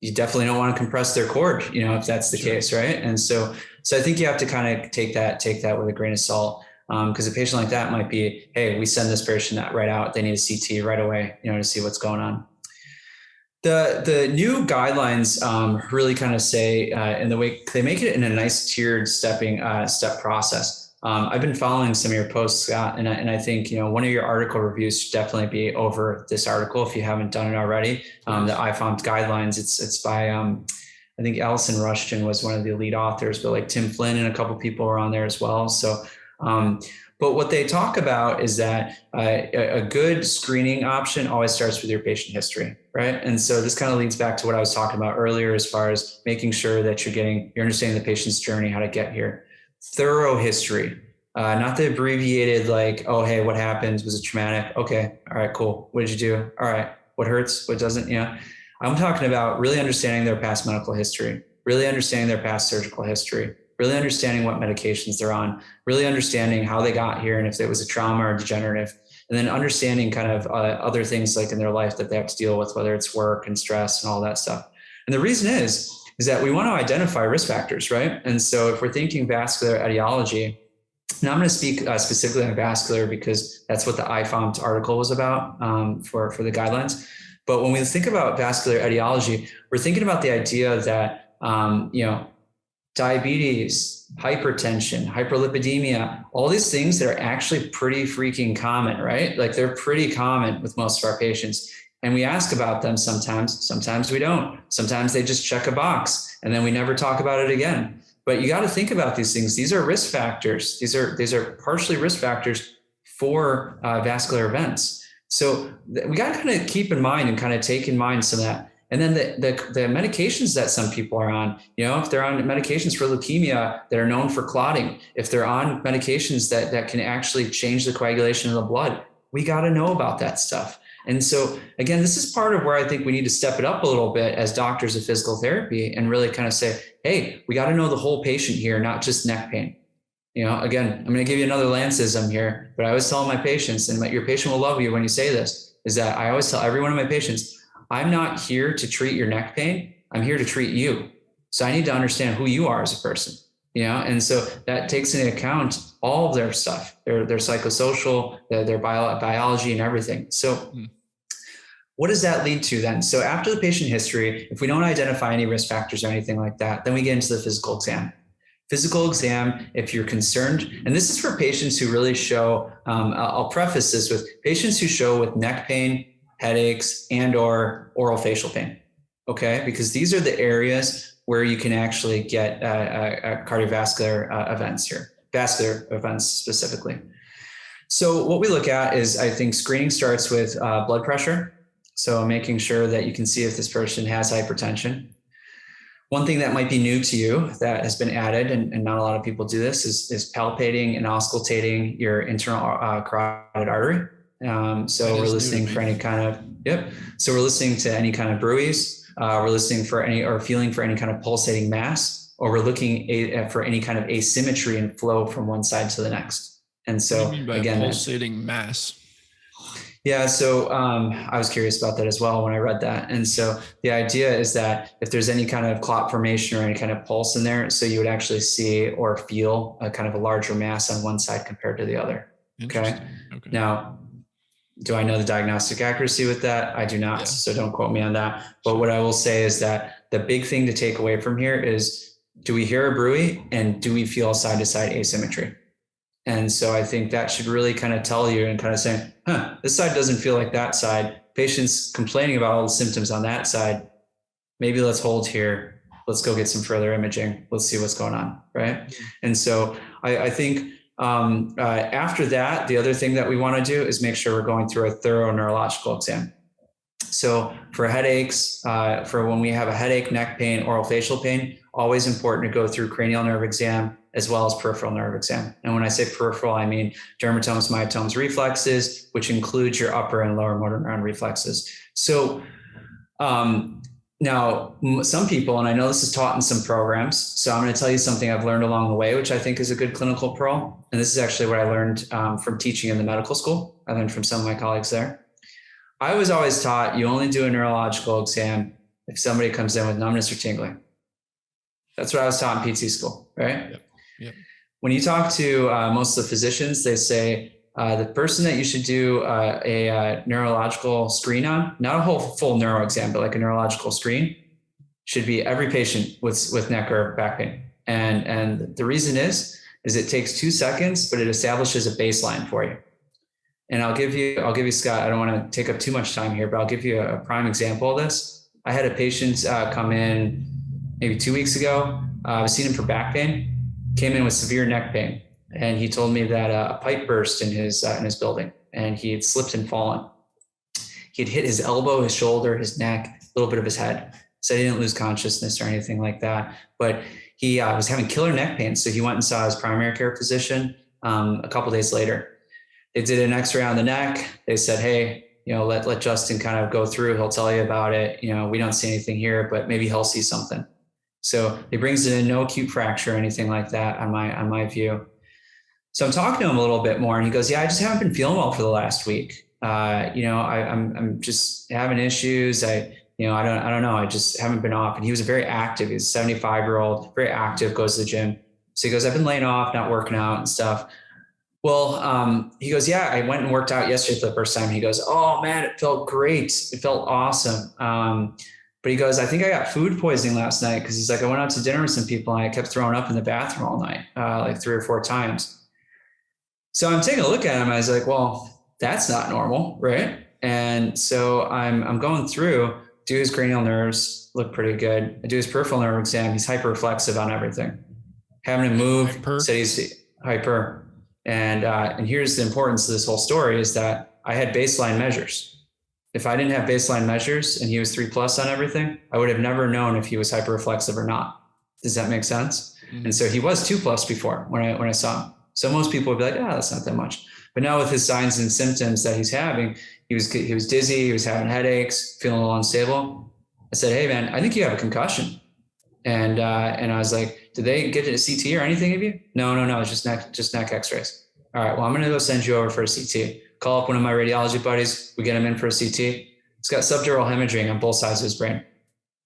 you definitely don't want to compress their cord, if that's the case, right? And so I think you have to kind of take that with a grain of salt, because a patient like that might be, hey, we send this patient right out. They need a CT right away, to see what's going on. The new guidelines really kind of say, in the way they make it in a nice tiered step process. I've been following some of your posts, Scott, and I think, one of your article reviews should definitely be over this article if you haven't done it already. The IFOMS guidelines, it's by, I think Allison Rushton was one of the lead authors, but like Tim Flynn and a couple people were on there as well. So, but what they talk about is that a good screening option always starts with your patient history, right? And so this kind of leads back to what I was talking about earlier, as far as making sure that you're understanding the patient's journey, how to get here. Thorough history, not the abbreviated, like, oh, hey, what happened? Was it traumatic? Okay. All right, cool. What did you do? All right. What hurts? What doesn't? I'm talking about really understanding their past medical history, really understanding their past surgical history, really understanding what medications they're on, really understanding how they got here, and if it was a trauma or degenerative, and then understanding kind of other things like in their life that they have to deal with, whether it's work and stress and all that stuff. And the reason is that we want to identify risk factors, right? And so if we're thinking vascular etiology, now I'm going to speak specifically on vascular because that's what the IFOMS article was about for the guidelines. But when we think about vascular etiology, we're thinking about the idea that, diabetes, hypertension, hyperlipidemia, all these things that are actually pretty freaking common, right? Like they're pretty common with most of our patients. And we ask about them sometimes we don't. Sometimes they just check a box and then we never talk about it again. But you got to think about these things. These are risk factors. These are partially risk factors for vascular events. So we got to kind of keep in mind and kind of take in mind some of that. And then the medications that some people are on, if they're on medications for leukemia that are known for clotting, if they're on medications that can actually change the coagulation of the blood, we got to know about that stuff. And so, again, this is part of where I think we need to step it up a little bit as doctors of physical therapy and really kind of say, hey, we got to know the whole patient here, not just neck pain. Again, I'm going to give you another Lantzism here, but I always tell my patients, and your patient will love you when you say this, is that I always tell every one of my patients, I'm not here to treat your neck pain. I'm here to treat you. So I need to understand who you are as a person. And so that takes into account all of their stuff, their psychosocial, their biology and everything. So what does that lead to then? So after the patient history, if we don't identify any risk factors or anything like that, then we get into the physical exam. Physical exam, if you're concerned, and this is for patients who really show, I'll preface this with patients who show with neck pain, headaches, and or oral facial pain, okay? Because these are the areas where you can actually get cardiovascular events here, vascular events specifically. So what we look at is, I think screening starts with blood pressure. So making sure that you can see if this person has hypertension. One thing that might be new to you that has been added, and not a lot of people do this, is palpating and auscultating your internal carotid artery. So we're listening for any kind of, So we're listening to any kind of bruits. We're listening for feeling for any kind of pulsating mass, or we're looking for any kind of asymmetry and flow from one side to the next. And so what do you mean by again, pulsating mass? Yeah. So I was curious about that as well when I read that. And so the idea is that if there's any kind of clot formation or any kind of pulse in there, so you would actually see or feel a kind of a larger mass on one side compared to the other. Okay. Now, do I know the diagnostic accuracy with that? I do not. Yeah. So don't quote me on that. But what I will say is that the big thing to take away from here is, do we hear a bruit and do we feel side to side asymmetry? And so I think that should really kind of tell you and kind of saying, this side doesn't feel like that side. Patients complaining about all the symptoms on that side. Maybe let's hold here. let's go get some further imaging. Let's see what's going on, right? And so I think after that, the other thing that we want to do is make sure we're going through a thorough neurological exam. So for headaches, for when we have a headache, neck pain, oral facial pain, always important to go through cranial nerve exam as well as peripheral nerve exam. And when I say peripheral, I mean dermatomes, myotomes, reflexes, which includes your upper and lower motor neuron reflexes. So now some people, and I know this is taught in some programs, so I'm going to tell you something I've learned along the way, which I think is a good clinical pearl. And this is actually what I learned from teaching in the medical school. I learned from some of my colleagues there. I was always taught you only do a neurological exam if somebody comes in with numbness or tingling. That's what I was taught in PT school, right? Yep. Yep. When you talk to most of the physicians, they say the person that you should do a neurological screen on, not a whole full neuro exam, but like a neurological screen, should be every patient with neck or back pain. And the reason is it takes 2 seconds, but it establishes a baseline for you. And I'll give you, Scott, I don't want to take up too much time here, but I'll give you a prime example of this. I had a patient come in maybe 2 weeks ago. I was seeing him for back pain, came in with severe neck pain. And he told me that a pipe burst in his building and he had slipped and fallen. He had hit his elbow, his shoulder, his neck, a little bit of his head. So he didn't lose consciousness or anything like that. But he was having killer neck pain. So he went and saw his primary care physician a couple of days later. They did an x-ray on the neck. They said, hey, let Justin kind of go through. He'll tell you about it. We don't see anything here, but maybe he'll see something. So he brings in no acute fracture or anything like that on my view. So I'm talking to him a little bit more and he goes, yeah, I just haven't been feeling well for the last week. I'm just having issues. I don't know. I just haven't been off. And he was very active. He's a 75-year-old, very active, goes to the gym. So he goes, I've been laying off, not working out and stuff. Well, he goes, yeah, I went and worked out yesterday for the first time. He goes, oh man, it felt great. It felt awesome. But he goes, I think I got food poisoning last night. Cause he's like, I went out to dinner with some people and I kept throwing up in the bathroom all night, like 3 or 4 times. So I'm taking a look at him. I was like, well, that's not normal, right? And so I'm going through, do his cranial nerves, look pretty good. I do his peripheral nerve exam. He's hyperreflexive on everything. Having him move, said he's hyper. And here's the importance of this whole story is that I had baseline measures. If I didn't have baseline measures and he was 3+ on everything, I would have never known if he was hyperreflexive or not. Does that make sense? Mm-hmm. And so he was 2+ before when I saw him. So most people would be like, that's not that much. But now with his signs and symptoms that he's having, he was dizzy, he was having headaches, feeling a little unstable. I said, hey man, I think you have a concussion. And I was like, did they get a CT or anything of you? No, it's just neck x-rays. All right, well, I'm going to go send you over for a CT. Call up one of my radiology buddies. We get him in for a CT. He's got subdural hemorrhaging on both sides of his brain.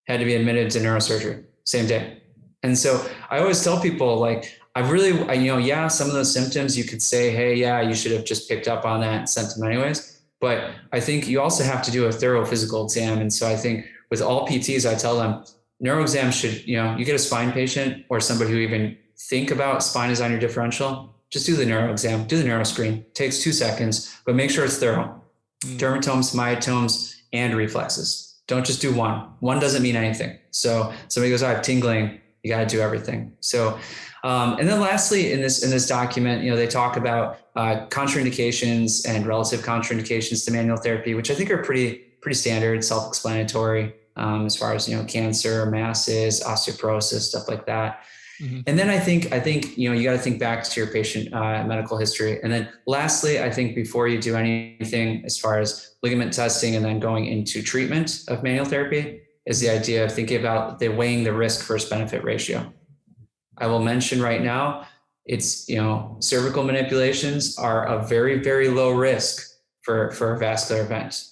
Had to be admitted to neurosurgery, same day. And so I always tell people like, some of those symptoms you could say, hey, yeah, you should have just picked up on that and sent them anyways. But I think you also have to do a thorough physical exam. And so I think with all PTs, I tell them neuro exam should, you get a spine patient or somebody who even think about spine is on your differential, just do the neuro exam, do the neuro screen. It takes 2 seconds, but make sure it's thorough. Dermatomes, myotomes, and reflexes. Don't just do one. One doesn't mean anything. So somebody goes, I have tingling. You got to do everything. So, and then lastly, in this document, they talk about contraindications and relative contraindications to manual therapy, which I think are pretty standard, self-explanatory, as far as, cancer, masses, osteoporosis, stuff like that. Mm-hmm. And then I think, you got to think back to your patient medical history. And then lastly, I think before you do anything as far as ligament testing and then going into treatment of manual therapy is the idea of thinking about weighing the risk versus benefit ratio. I will mention right now, it's, cervical manipulations are a very, very low risk for a vascular event.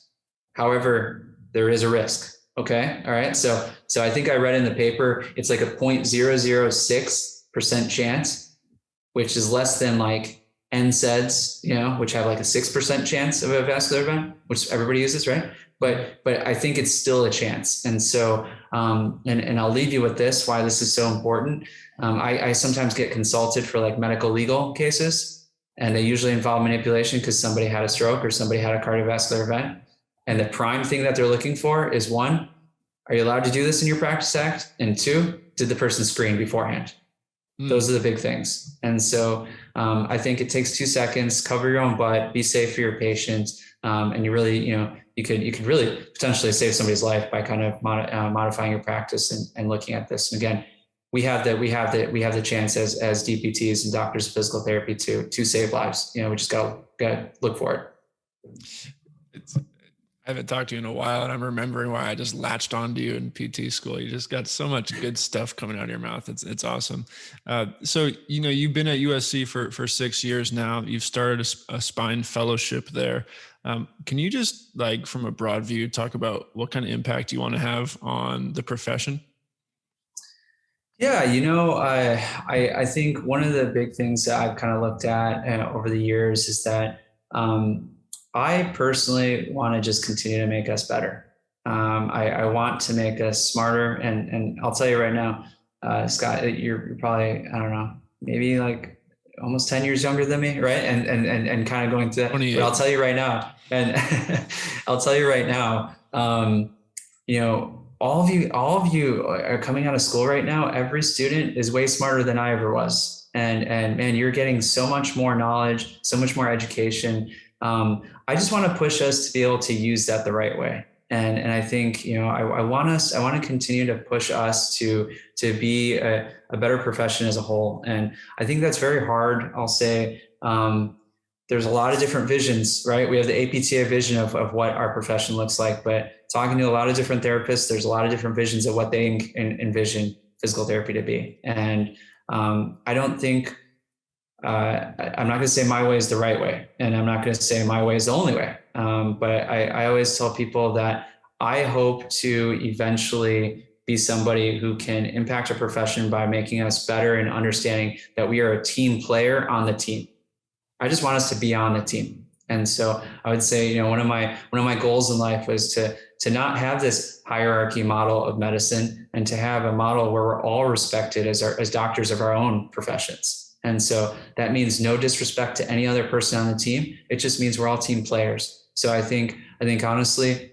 However, there is a risk. Okay. All right. So I think I read in the paper, it's like a 0.006% chance, which is less than like NSAIDs, which have like a 6% chance of a vascular event, which everybody uses, right? But I think it's still a chance. And so, and I'll leave you with this, why this is so important. I sometimes get consulted for like medical legal cases, and they usually involve manipulation because somebody had a stroke or somebody had a cardiovascular event. And the prime thing that they're looking for is one, are you allowed to do this in your practice act? And 2, did the person screen beforehand? Those are the big things. And so I think it takes 2 seconds, cover your own butt, be safe for your patients. And you really, you could really potentially save somebody's life by kind of modifying your practice and looking at this. And again, we have the chance as DPTs and doctors of physical therapy to save lives. We just got to look for it. I haven't talked to you in a while, and I'm remembering why I just latched onto you in PT school. You just got so much good stuff coming out of your mouth. It's awesome. So, you've been at USC for 6 years now. You've started a spine fellowship there. Can you just, like, from a broad view, talk about what kind of impact you want to have on the profession? Yeah, I think one of the big things that I've kind of looked at over the years is that I personally want to just continue to make us better. I want to make us smarter. And I'll tell you right now, Scott, you're probably, I don't know, maybe like almost 10 years younger than me, right? And kind of going through that. But I'll tell you right now, all of you are coming out of school right now. Every student is way smarter than I ever was. And man, you're getting so much more knowledge, so much more education. I just want to push us to be able to use that the right way. And I think, I want to continue to push us to be a better profession as a whole. And I think that's very hard. I'll say, there's a lot of different visions, right? We have the APTA vision of what our profession looks like, but talking to a lot of different therapists, there's a lot of different visions of what they envision physical therapy to be. And I don't think, I'm not going to say my way is the right way, and I'm not going to say my way is the only way. But I always tell people that I hope to eventually be somebody who can impact our profession by making us better and understanding that we are a team player on the team. I just want us to be on the team. And so I would say, one of my goals in life was to not have this hierarchy model of medicine, and to have a model where we're all respected as doctors of our own professions. And so that means no disrespect to any other person on the team. It just means we're all team players. So I think honestly,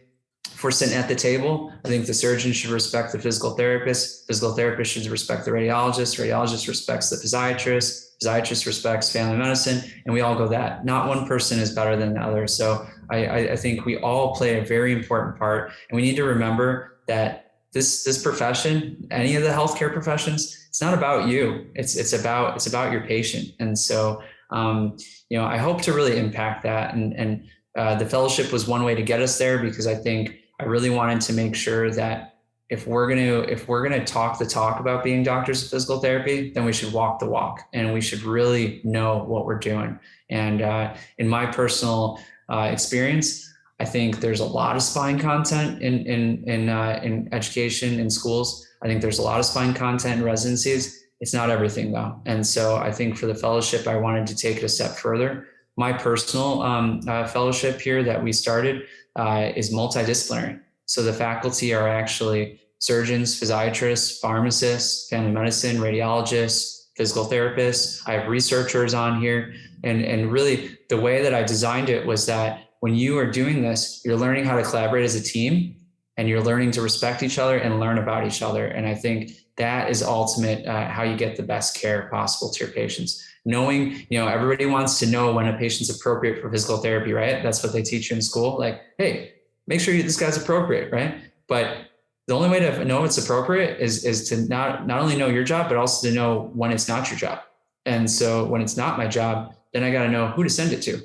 if we're sitting at the table, I think the surgeon should respect the physical therapist should respect the radiologist respects the physiatrist respects family medicine, and we all go that. Not one person is better than the other. So I think we all play a very important part, and we need to remember that this profession, any of the healthcare professions, it's not about you. It's about your patient. And so, I hope to really impact that. And the fellowship was one way to get us there, because I think I really wanted to make sure that if we're gonna talk the talk about being doctors of physical therapy, then we should walk the walk, and we should really know what we're doing. And in my personal experience, I think there's a lot of spine content in education in schools. I think there's a lot of spine content in residencies. It's not everything though. And so I think for the fellowship, I wanted to take it a step further. My personal fellowship here that we started is multidisciplinary. So the faculty are actually surgeons, physiatrists, pharmacists, family medicine, radiologists, physical therapists. I have researchers on here. And really the way that I designed it was that when you are doing this, you're learning how to collaborate as a team, and you're learning to respect each other and learn about each other. And I think that is ultimate how you get the best care possible to your patients. Knowing, everybody wants to know when a patient's appropriate for physical therapy, right? That's what they teach you in school. Like, hey, make sure this guy's appropriate, right? But the only way to know it's appropriate is to not only know your job, but also to know when it's not your job. And so when it's not my job, then I got to know who to send it to.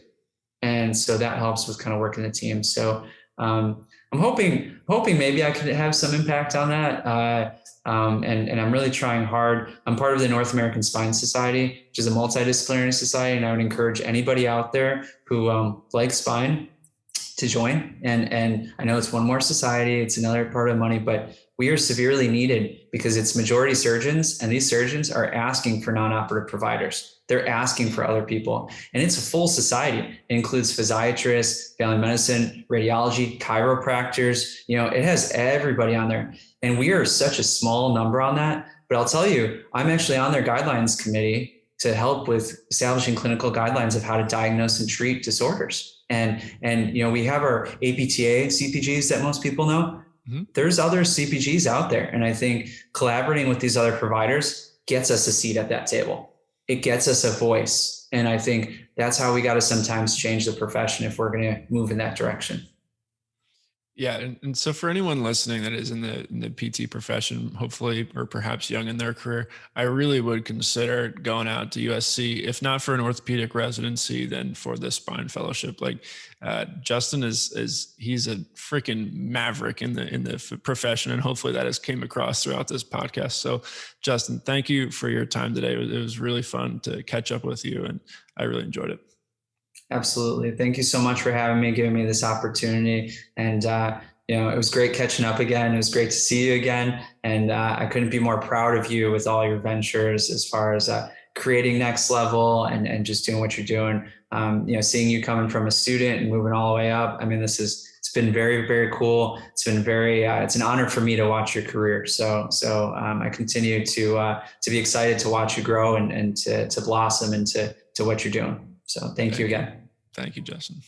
And so that helps with kind of working the team. So I'm hoping maybe I could have some impact on that. And I'm really trying hard. I'm part of the North American Spine Society, which is a multidisciplinary society. And I would encourage anybody out there who likes spine to join. And I know it's one more society, it's another part of money, but we are severely needed because it's majority surgeons, and these surgeons are asking for non-operative providers. They're asking for other people, and it's a full society. It includes physiatrists, family medicine, radiology, chiropractors. It has everybody on there, and we are such a small number on that. But I'll tell you, I'm actually on their guidelines committee to help with establishing clinical guidelines of how to diagnose and treat disorders. And we have our APTA CPGs that most people know. there's other CPGs out there. And I think collaborating with these other providers gets us a seat at that table. It gets us a voice. And I think that's how we got to sometimes change the profession if we're going to move in that direction. Yeah. And so for anyone listening that is in the PT profession, hopefully, or perhaps young in their career, I really would consider going out to USC, if not for an orthopedic residency, then for the spine fellowship. Like Justin he's a freaking maverick in the profession. And hopefully that has came across throughout this podcast. So Justin, thank you for your time today. It was really fun to catch up with you, and I really enjoyed it. Absolutely. Thank you so much for having me, giving me this opportunity. And, it was great catching up again. It was great to see you again. And I couldn't be more proud of you with all your ventures as far as creating NecksLevel and just doing what you're doing. Seeing you coming from a student and moving all the way up. I mean, it's been very, very cool. It's been it's an honor for me to watch your career. So I continue to be excited to watch you grow and to blossom into what you're doing. So thank you again. Thank you, Justin.